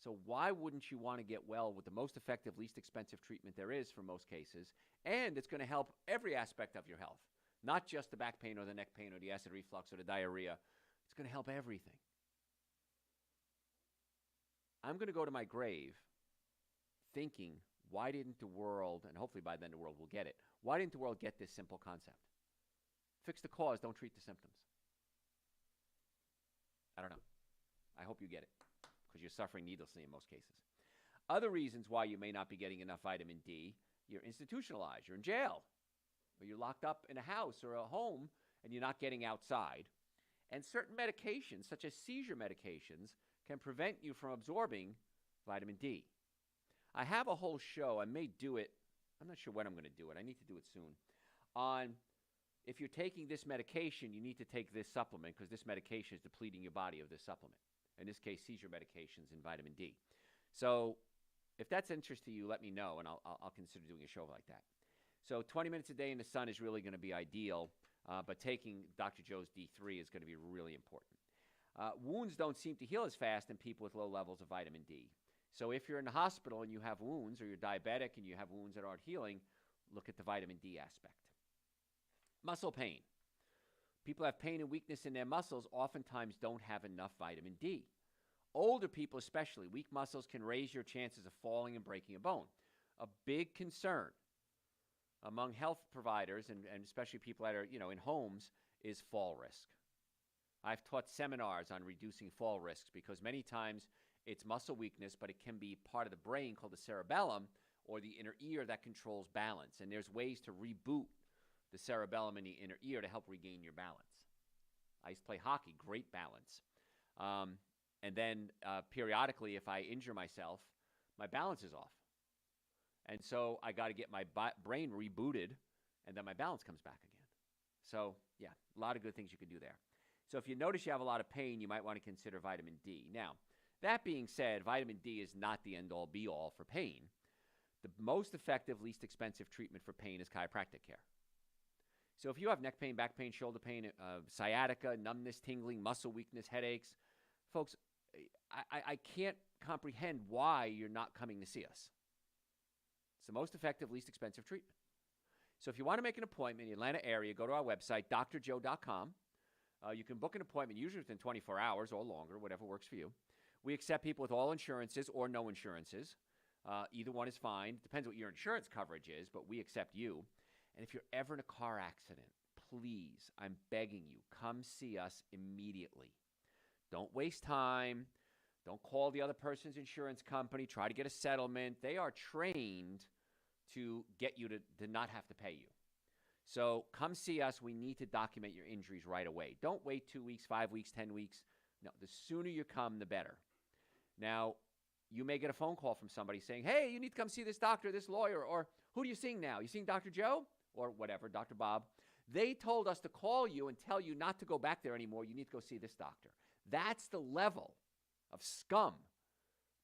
So why wouldn't you want to get well with the most effective, least expensive treatment there is for most cases? And it's going to help every aspect of your health, not just the back pain or the neck pain or the acid reflux or the diarrhea. It's going to help everything. I'm going to go to my grave thinking, why didn't the world, and hopefully by then the world will get it, why didn't the world get this simple concept? Fix the cause, don't treat the symptoms. I don't know. I hope you get it because you're suffering needlessly in most cases. Other reasons why you may not be getting enough vitamin D, you're institutionalized, you're in jail, or you're locked up in a house or a home and you're not getting outside. And certain medications, such as seizure medications, can prevent you from absorbing vitamin D. I have a whole show. I may do it. I'm not sure when I'm going to do it. I need to do it soon. On if you're taking this medication, you need to take this supplement because this medication is depleting your body of this supplement. In this case, seizure medications and vitamin D. So if that's interest to you, let me know, and I'll consider doing a show like that. So 20 minutes a day in the sun is really going to be ideal, but taking Dr. Joe's D3 is going to be really important. Wounds don't seem to heal as fast in people with low levels of vitamin D. So if you're in the hospital and you have wounds, or you're diabetic and you have wounds that aren't healing, look at the vitamin D aspect. Muscle pain. People have pain and weakness in their muscles oftentimes don't have enough vitamin D. Older people especially, weak muscles can raise your chances of falling and breaking a bone. A big concern among health providers and especially people that are, in homes is fall risk. I've taught seminars on reducing fall risks because many times it's muscle weakness, but it can be part of the brain called the cerebellum or the inner ear that controls balance. And there's ways to reboot the cerebellum and the inner ear to help regain your balance. I used to play hockey, great balance. And then periodically, if I injure myself, my balance is off. And so I got to get my brain rebooted, and then my balance comes back again. So, yeah, a lot of good things you can do there. So if you notice you have a lot of pain, you might want to consider vitamin D. Now, that being said, vitamin D is not the end-all, be-all for pain. The most effective, least expensive treatment for pain is chiropractic care. So if you have neck pain, back pain, shoulder pain, sciatica, numbness, tingling, muscle weakness, headaches, folks, I can't comprehend why you're not coming to see us. It's the most effective, least expensive treatment. So if you want to make an appointment in the Atlanta area, go to our website, drjoe.com. You can book an appointment usually within 24 hours or longer, whatever works for you. We accept people with all insurances or no insurances. Either one is fine. Depends what your insurance coverage is, but we accept you. And if you're ever in a car accident, please, I'm begging you, come see us immediately. Don't waste time. Don't call the other person's insurance company. Try to get a settlement. They are trained to get you to not have to pay you. So come see us. We need to document your injuries right away. Don't wait 2 weeks, 5 weeks, 10 weeks. No, the sooner you come, the better. Now, you may get a phone call from somebody saying, hey, you need to come see this doctor, this lawyer, or who are you seeing now? You seeing Dr. Joe? Or whatever, Dr. Bob. They told us to call you and tell you not to go back there anymore. You need to go see this doctor. That's the level of scum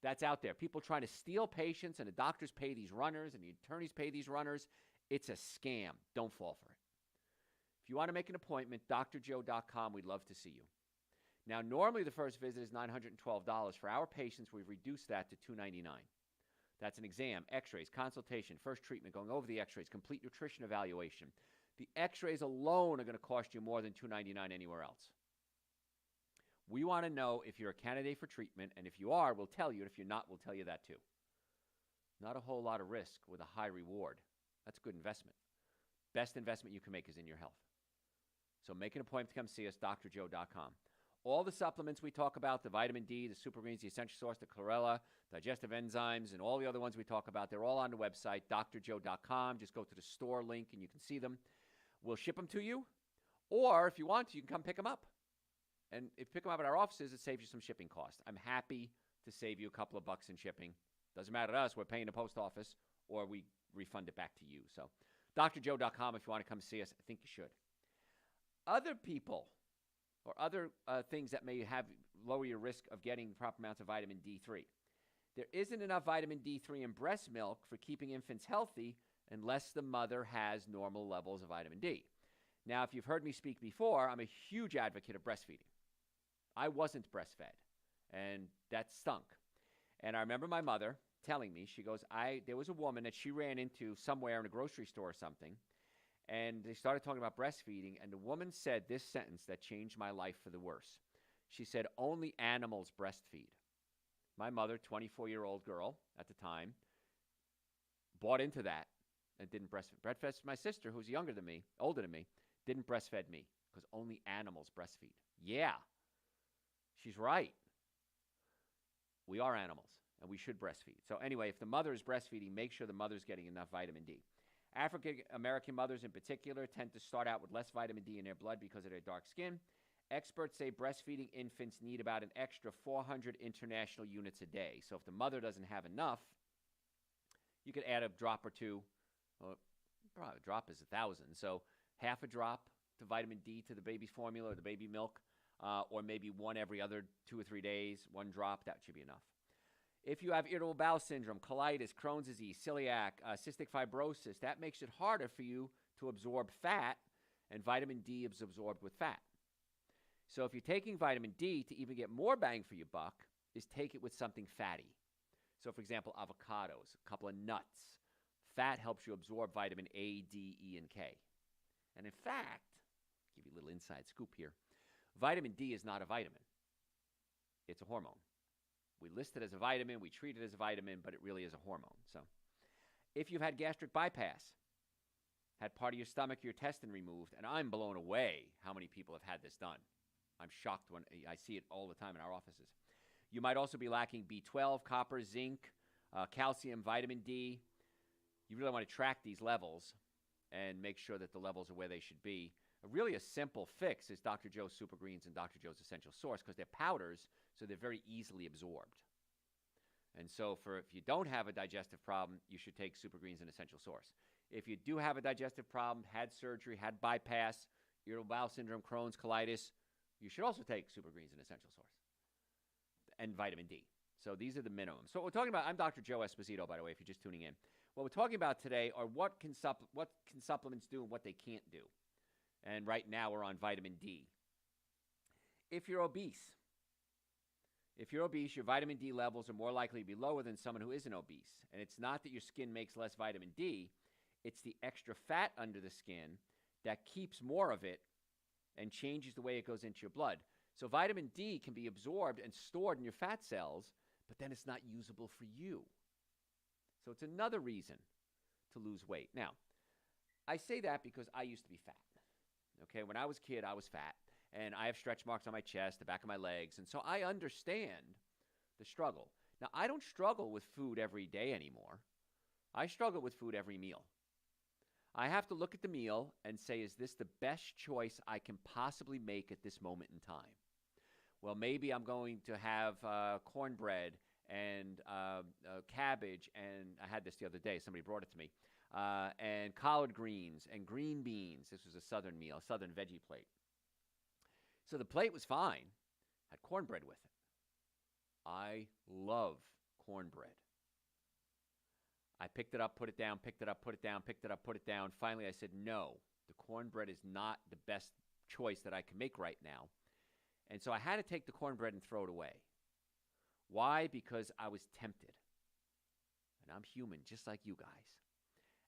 that's out there. People trying to steal patients, and the doctors pay these runners, and the attorneys pay these runners. It's a scam. Don't fall for it. If you want to make an appointment, drjoe.com. We'd love to see you. Now, normally the first visit is $912. For our patients, we've reduced that to $299. That's an exam, x-rays, consultation, first treatment, going over the x-rays, complete nutrition evaluation. The x-rays alone are going to cost you more than $299 anywhere else. We want to know if you're a candidate for treatment, and if you are, we'll tell you. And if you're not, we'll tell you that too. Not a whole lot of risk with a high reward. That's a good investment. Best investment you can make is in your health. So make an appointment to come see us, drjoe.com. All the supplements we talk about, the vitamin D, the super greens, the essential source, the chlorella, digestive enzymes, and all the other ones we talk about, they're all on the website, drjoe.com. Just go to the store link and you can see them. We'll ship them to you. Or if you want to, you can come pick them up. And if you pick them up at our offices, it saves you some shipping costs. I'm happy to save you a couple of bucks in shipping. Doesn't matter to us. We're paying the post office, or we refund it back to you. So drjoe.com if you want to come see us. I think you should. Other people or other things that may have lower your risk of getting proper amounts of vitamin D3. There isn't enough vitamin D3 in breast milk for keeping infants healthy unless the mother has normal levels of vitamin D. Now, if you've heard me speak before, I'm a huge advocate of breastfeeding. I wasn't breastfed, and that stunk. And I remember my mother telling me, she goes, there was a woman that she ran into somewhere in a grocery store or something, and they started talking about breastfeeding, and the woman said this sentence that changed my life for the worse. She said, only animals breastfeed. My mother, 24-year-old girl at the time, bought into that and didn't breastfeed. Breastfed my sister, who's older than me, didn't breastfeed me because only animals breastfeed. Yeah, she's right. We are animals, and we should breastfeed. So anyway, if the mother is breastfeeding, make sure the mother's getting enough vitamin D. African American mothers in particular tend to start out with less vitamin D in their blood because of their dark skin. Experts say breastfeeding infants need about an extra 400 international units a day. So if the mother doesn't have enough, you could add a drop or two. Well, probably a drop is 1,000. So half a drop to vitamin D to the baby's formula or the baby milk, or maybe one every other 2 or 3 days, one drop, that should be enough. If you have irritable bowel syndrome, colitis, Crohn's disease, celiac, cystic fibrosis, that makes it harder for you to absorb fat, and vitamin D is absorbed with fat. So if you're taking vitamin D, to even get more bang for your buck, is take it with something fatty. So for example, avocados, a couple of nuts. Fat helps you absorb vitamin A, D, E, and K. And in fact, give you a little inside scoop here, vitamin D is not a vitamin. It's a hormone. We list it as a vitamin, we treat it as a vitamin, but it really is a hormone. So if you've had gastric bypass, had part of your stomach, your intestine removed, and I'm blown away how many people have had this done. I'm shocked when I see it all the time in our offices. You might also be lacking B12, copper, zinc, calcium, vitamin D. You really want to track these levels and make sure that the levels are where they should be. Really a simple fix is Dr. Joe's Super Greens and Dr. Joe's Essential Source, because they're powders, so they're very easily absorbed. And so if you don't have a digestive problem, you should take Super Greens and Essential Source. If you do have a digestive problem, had surgery, had bypass, irritable bowel syndrome, Crohn's, colitis, you should also take Super Greens and Essential Source and vitamin D. So these are the minimums. So what we're talking about, I'm Dr. Joe Esposito, by the way, if you're just tuning in. What we're talking about today are what can supplements do and what they can't do. And right now we're on vitamin D. If you're obese, your vitamin D levels are more likely to be lower than someone who isn't obese. And it's not that your skin makes less vitamin D, it's the extra fat under the skin that keeps more of it and changes the way it goes into your blood. So vitamin D can be absorbed and stored in your fat cells, but then it's not usable for you. So it's another reason to lose weight. Now, I say that because I used to be fat. Okay, when I was a kid, I was fat, and I have stretch marks on my chest, the back of my legs, and so I understand the struggle. Now, I don't struggle with food every day anymore. I struggle with food every meal. I have to look at the meal and say, is this the best choice I can possibly make at this moment in time? Well, maybe I'm going to have cornbread and cabbage, and I had this the other day. Somebody brought it to me. And collard greens and green beans. This was a southern meal, a southern veggie plate. So the plate was fine. Had cornbread with it. I love cornbread. I picked it up, put it down, picked it up, put it down, picked it up, put it down. Finally, I said, no, the cornbread is not the best choice that I can make right now. And so I had to take the cornbread and throw it away. Why? Because I was tempted. And I'm human, just like you guys.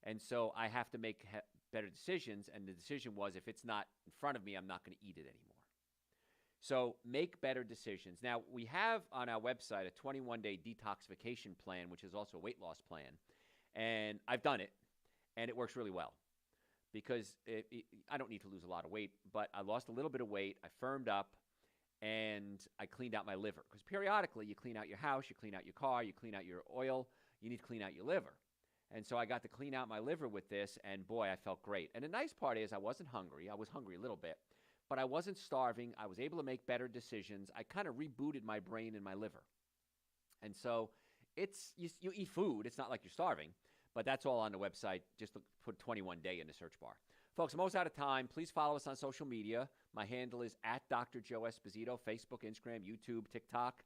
And so I have to make better decisions, and the decision was if it's not in front of me, I'm not going to eat it anymore. So make better decisions. Now, we have on our website a 21-day detoxification plan, which is also a weight loss plan, and I've done it, and it works really well because I don't need to lose a lot of weight, but I lost a little bit of weight, I firmed up, and I cleaned out my liver, because periodically you clean out your house, you clean out your car, you clean out your oil, you need to clean out your liver. And so I got to clean out my liver with this, and boy, I felt great. And the nice part is I wasn't hungry. I was hungry a little bit, but I wasn't starving. I was able to make better decisions. I kind of rebooted my brain and my liver. And so you eat food. It's not like you're starving, but that's all on the website. Just put 21-day in the search bar. Folks, I'm almost out of time. Please follow us on social media. My handle is @Dr. Joe Esposito, Facebook, Instagram, YouTube, TikTok.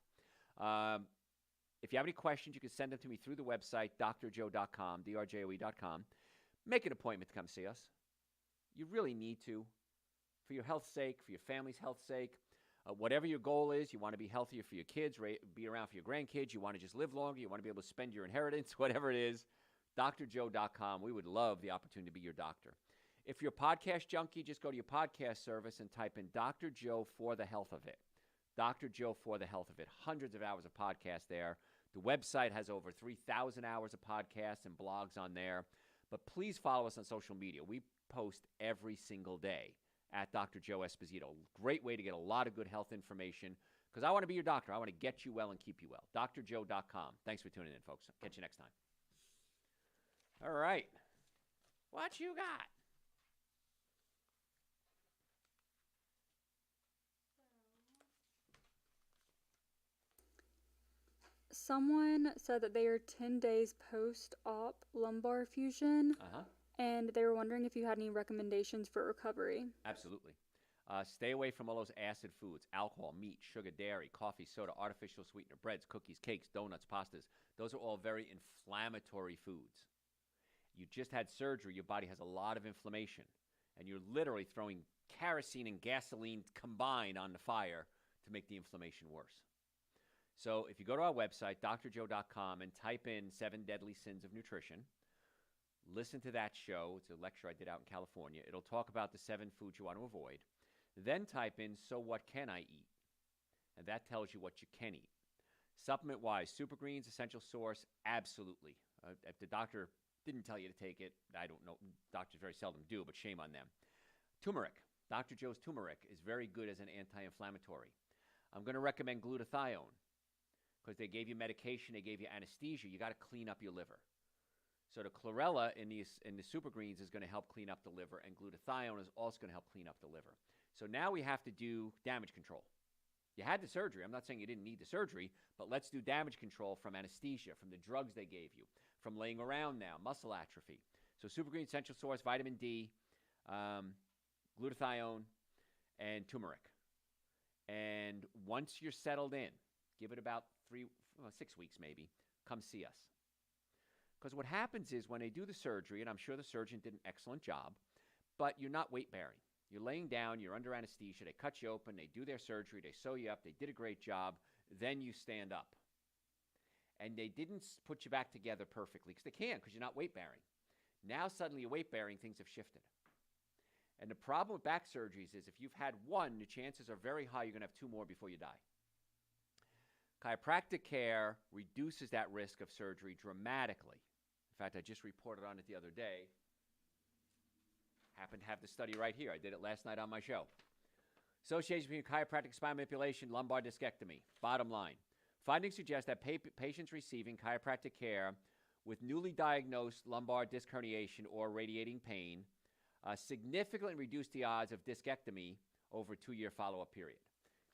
If you have any questions, you can send them to me through the website, drjoe.com, drjoe.com. Make an appointment to come see us. You really need to, for your health's sake, for your family's health's sake. Whatever your goal is, you want to be healthier for your kids, be around for your grandkids, you want to just live longer, you want to be able to spend your inheritance, whatever it is, drjoe.com. We would love the opportunity to be your doctor. If you're a podcast junkie, just go to your podcast service and type in Dr. Joe for the health of it. Dr. Joe for the health of it. Hundreds of hours of podcasts there. The website has over 3,000 hours of podcasts and blogs on there. But please follow us on social media. We post every single day @Dr. Joe Esposito. Great way to get a lot of good health information, Because I want to be your doctor. I want to get you well and keep you well. drjoe.com. Thanks for tuning in, folks. Catch you next time. All right. What you got? Someone said that they are 10 days post-op lumbar fusion, and they were wondering if you had any recommendations for recovery. Absolutely. Stay away from all those acid foods, alcohol, meat, sugar, dairy, coffee, soda, artificial sweetener, breads, cookies, cakes, donuts, pastas. Those are all very inflammatory foods. You just had surgery. Your body has a lot of inflammation, and you're literally throwing kerosene and gasoline combined on the fire to make the inflammation worse. So if you go to our website, drjoe.com, and type in 7 Deadly Sins of Nutrition, listen to that show. It's a lecture I did out in California. It'll talk about the 7 foods you want to avoid. Then type in, so what can I eat? And that tells you what you can eat. Supplement-wise, super greens, essential source, absolutely. If the doctor didn't tell you to take it, I don't know. Doctors very seldom do, but shame on them. Turmeric. Dr. Joe's turmeric is very good as an anti-inflammatory. I'm going to recommend glutathione because they gave you medication, they gave you anesthesia. You got to clean up your liver. So the chlorella in the super greens is going to help clean up the liver, and glutathione is also going to help clean up the liver. So now we have to do damage control. You had the surgery. I'm not saying you didn't need the surgery, but let's do damage control from anesthesia, from the drugs they gave you, from laying around now, muscle atrophy. So super green essential source, vitamin D, glutathione, and turmeric. And once you're settled in, give it about 6 weeks maybe, come see us. Because what happens is when they do the surgery, and I'm sure the surgeon did an excellent job, but you're not weight bearing. You're laying down, you're under anesthesia, they cut you open, they do their surgery, they sew you up, they did a great job, then you stand up. And they didn't put you back together perfectly, because they can't, because you're not weight bearing. Now suddenly you're weight bearing, things have shifted. And the problem with back surgeries is if you've had one, the chances are very high you're going to have 2 more before you die. Chiropractic care reduces that risk of surgery dramatically. In fact, I just reported on it the other day. Happen to have the study right here. I did it last night on my show. Association between chiropractic spine manipulation, lumbar discectomy. Bottom line. Findings suggest that patients receiving chiropractic care with newly diagnosed lumbar disc herniation or radiating pain significantly reduce the odds of discectomy over a 2-year follow-up period.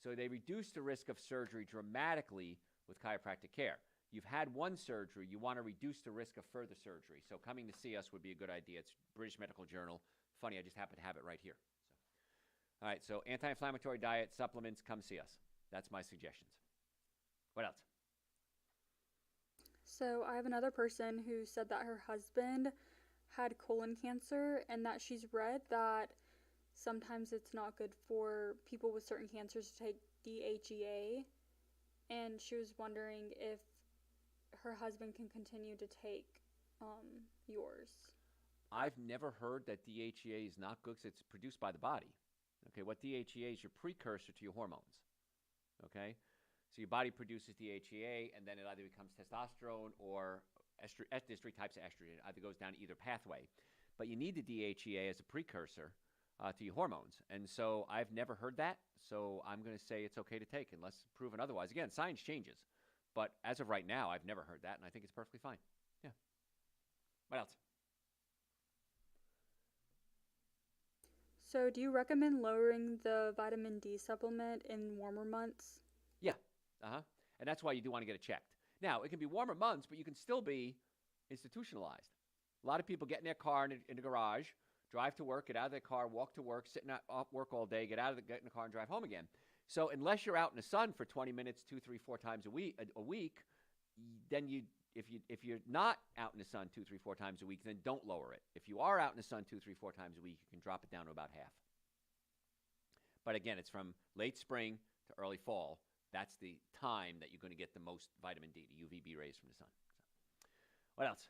So they reduce the risk of surgery dramatically with chiropractic care. You've had one surgery, you want to reduce the risk of further surgery. So coming to see us would be a good idea. It's British Medical Journal. Funny, I just happen to have it right here. All right, so anti-inflammatory diet, supplements, come see us. That's my suggestions. What else? So I have another person who said that her husband had colon cancer and that she's read that sometimes it's not good for people with certain cancers to take DHEA. And she was wondering if her husband can continue to take yours. I've never heard that DHEA is not good because it's produced by the body. Okay, what DHEA is your precursor to your hormones. Okay, so your body produces DHEA, and then it either becomes testosterone or different types of estrogen. It either goes down either pathway. But you need the DHEA as a precursor to your hormones. And so I've never heard that, so I'm going to say it's okay to take unless proven otherwise. Again, science changes. But as of right now, I've never heard that, and I think it's perfectly fine. Yeah. What else? So do you recommend lowering the vitamin D supplement in warmer months? Yeah. And that's why you do want to get it checked. Now, it can be warmer months, but you can still be institutionalized. A lot of people get in their car in the garage, drive to work, get out of their car, walk to work, sit at work all day, get in the car and drive home again. So unless you're out in the sun for 20 minutes, 2, 3, 4 times a week, then if you're not out in the sun 2, 3, 4 times a week, then don't lower it. If you are out in the sun 2, 3, 4 times a week, you can drop it down to about half. But again, it's from late spring to early fall. That's the time that you're going to get the most vitamin D, the UVB rays from the sun. So, what else?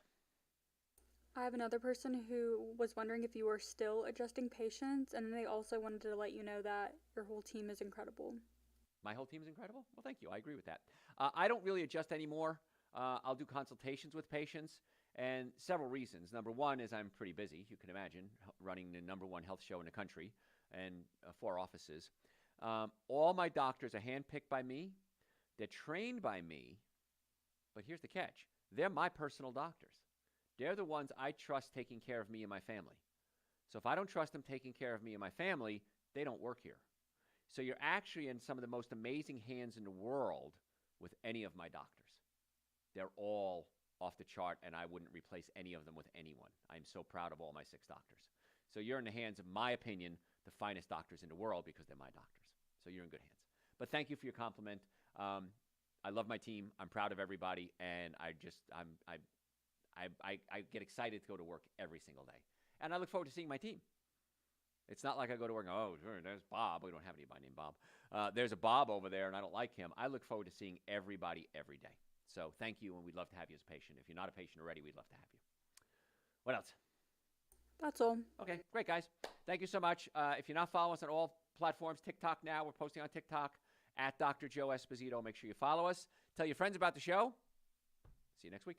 I have another person who was wondering if you were still adjusting patients, and then they also wanted to let you know that your whole team is incredible. My whole team is incredible? Well, thank you. I agree with that. I don't really adjust anymore. I'll do consultations with patients, and several reasons. Number one is I'm pretty busy, you can imagine, running the #1 health show in the country and 4 offices. All my doctors are handpicked by me. They're trained by me. But here's the catch. They're my personal doctors. They're the ones I trust taking care of me and my family. So if I don't trust them taking care of me and my family, they don't work here. So you're actually in some of the most amazing hands in the world with any of my doctors. They're all off the chart, and I wouldn't replace any of them with anyone. I'm so proud of all my 6 doctors. So you're in the hands, of my opinion, the finest doctors in the world because they're my doctors. So you're in good hands. But thank you for your compliment. I love my team. I'm proud of everybody, and I get excited to go to work every single day. And I look forward to seeing my team. It's not like I go to work and, oh, sure, there's Bob. We don't have anybody named Bob. There's a Bob over there, and I don't like him. I look forward to seeing everybody every day. So thank you, and we'd love to have you as a patient. If you're not a patient already, we'd love to have you. What else? That's all. Okay, great, guys. Thank you so much. If you're not following us on all platforms, TikTok now, we're posting on TikTok at Dr. Joe Esposito. Make sure you follow us. Tell your friends about the show. See you next week.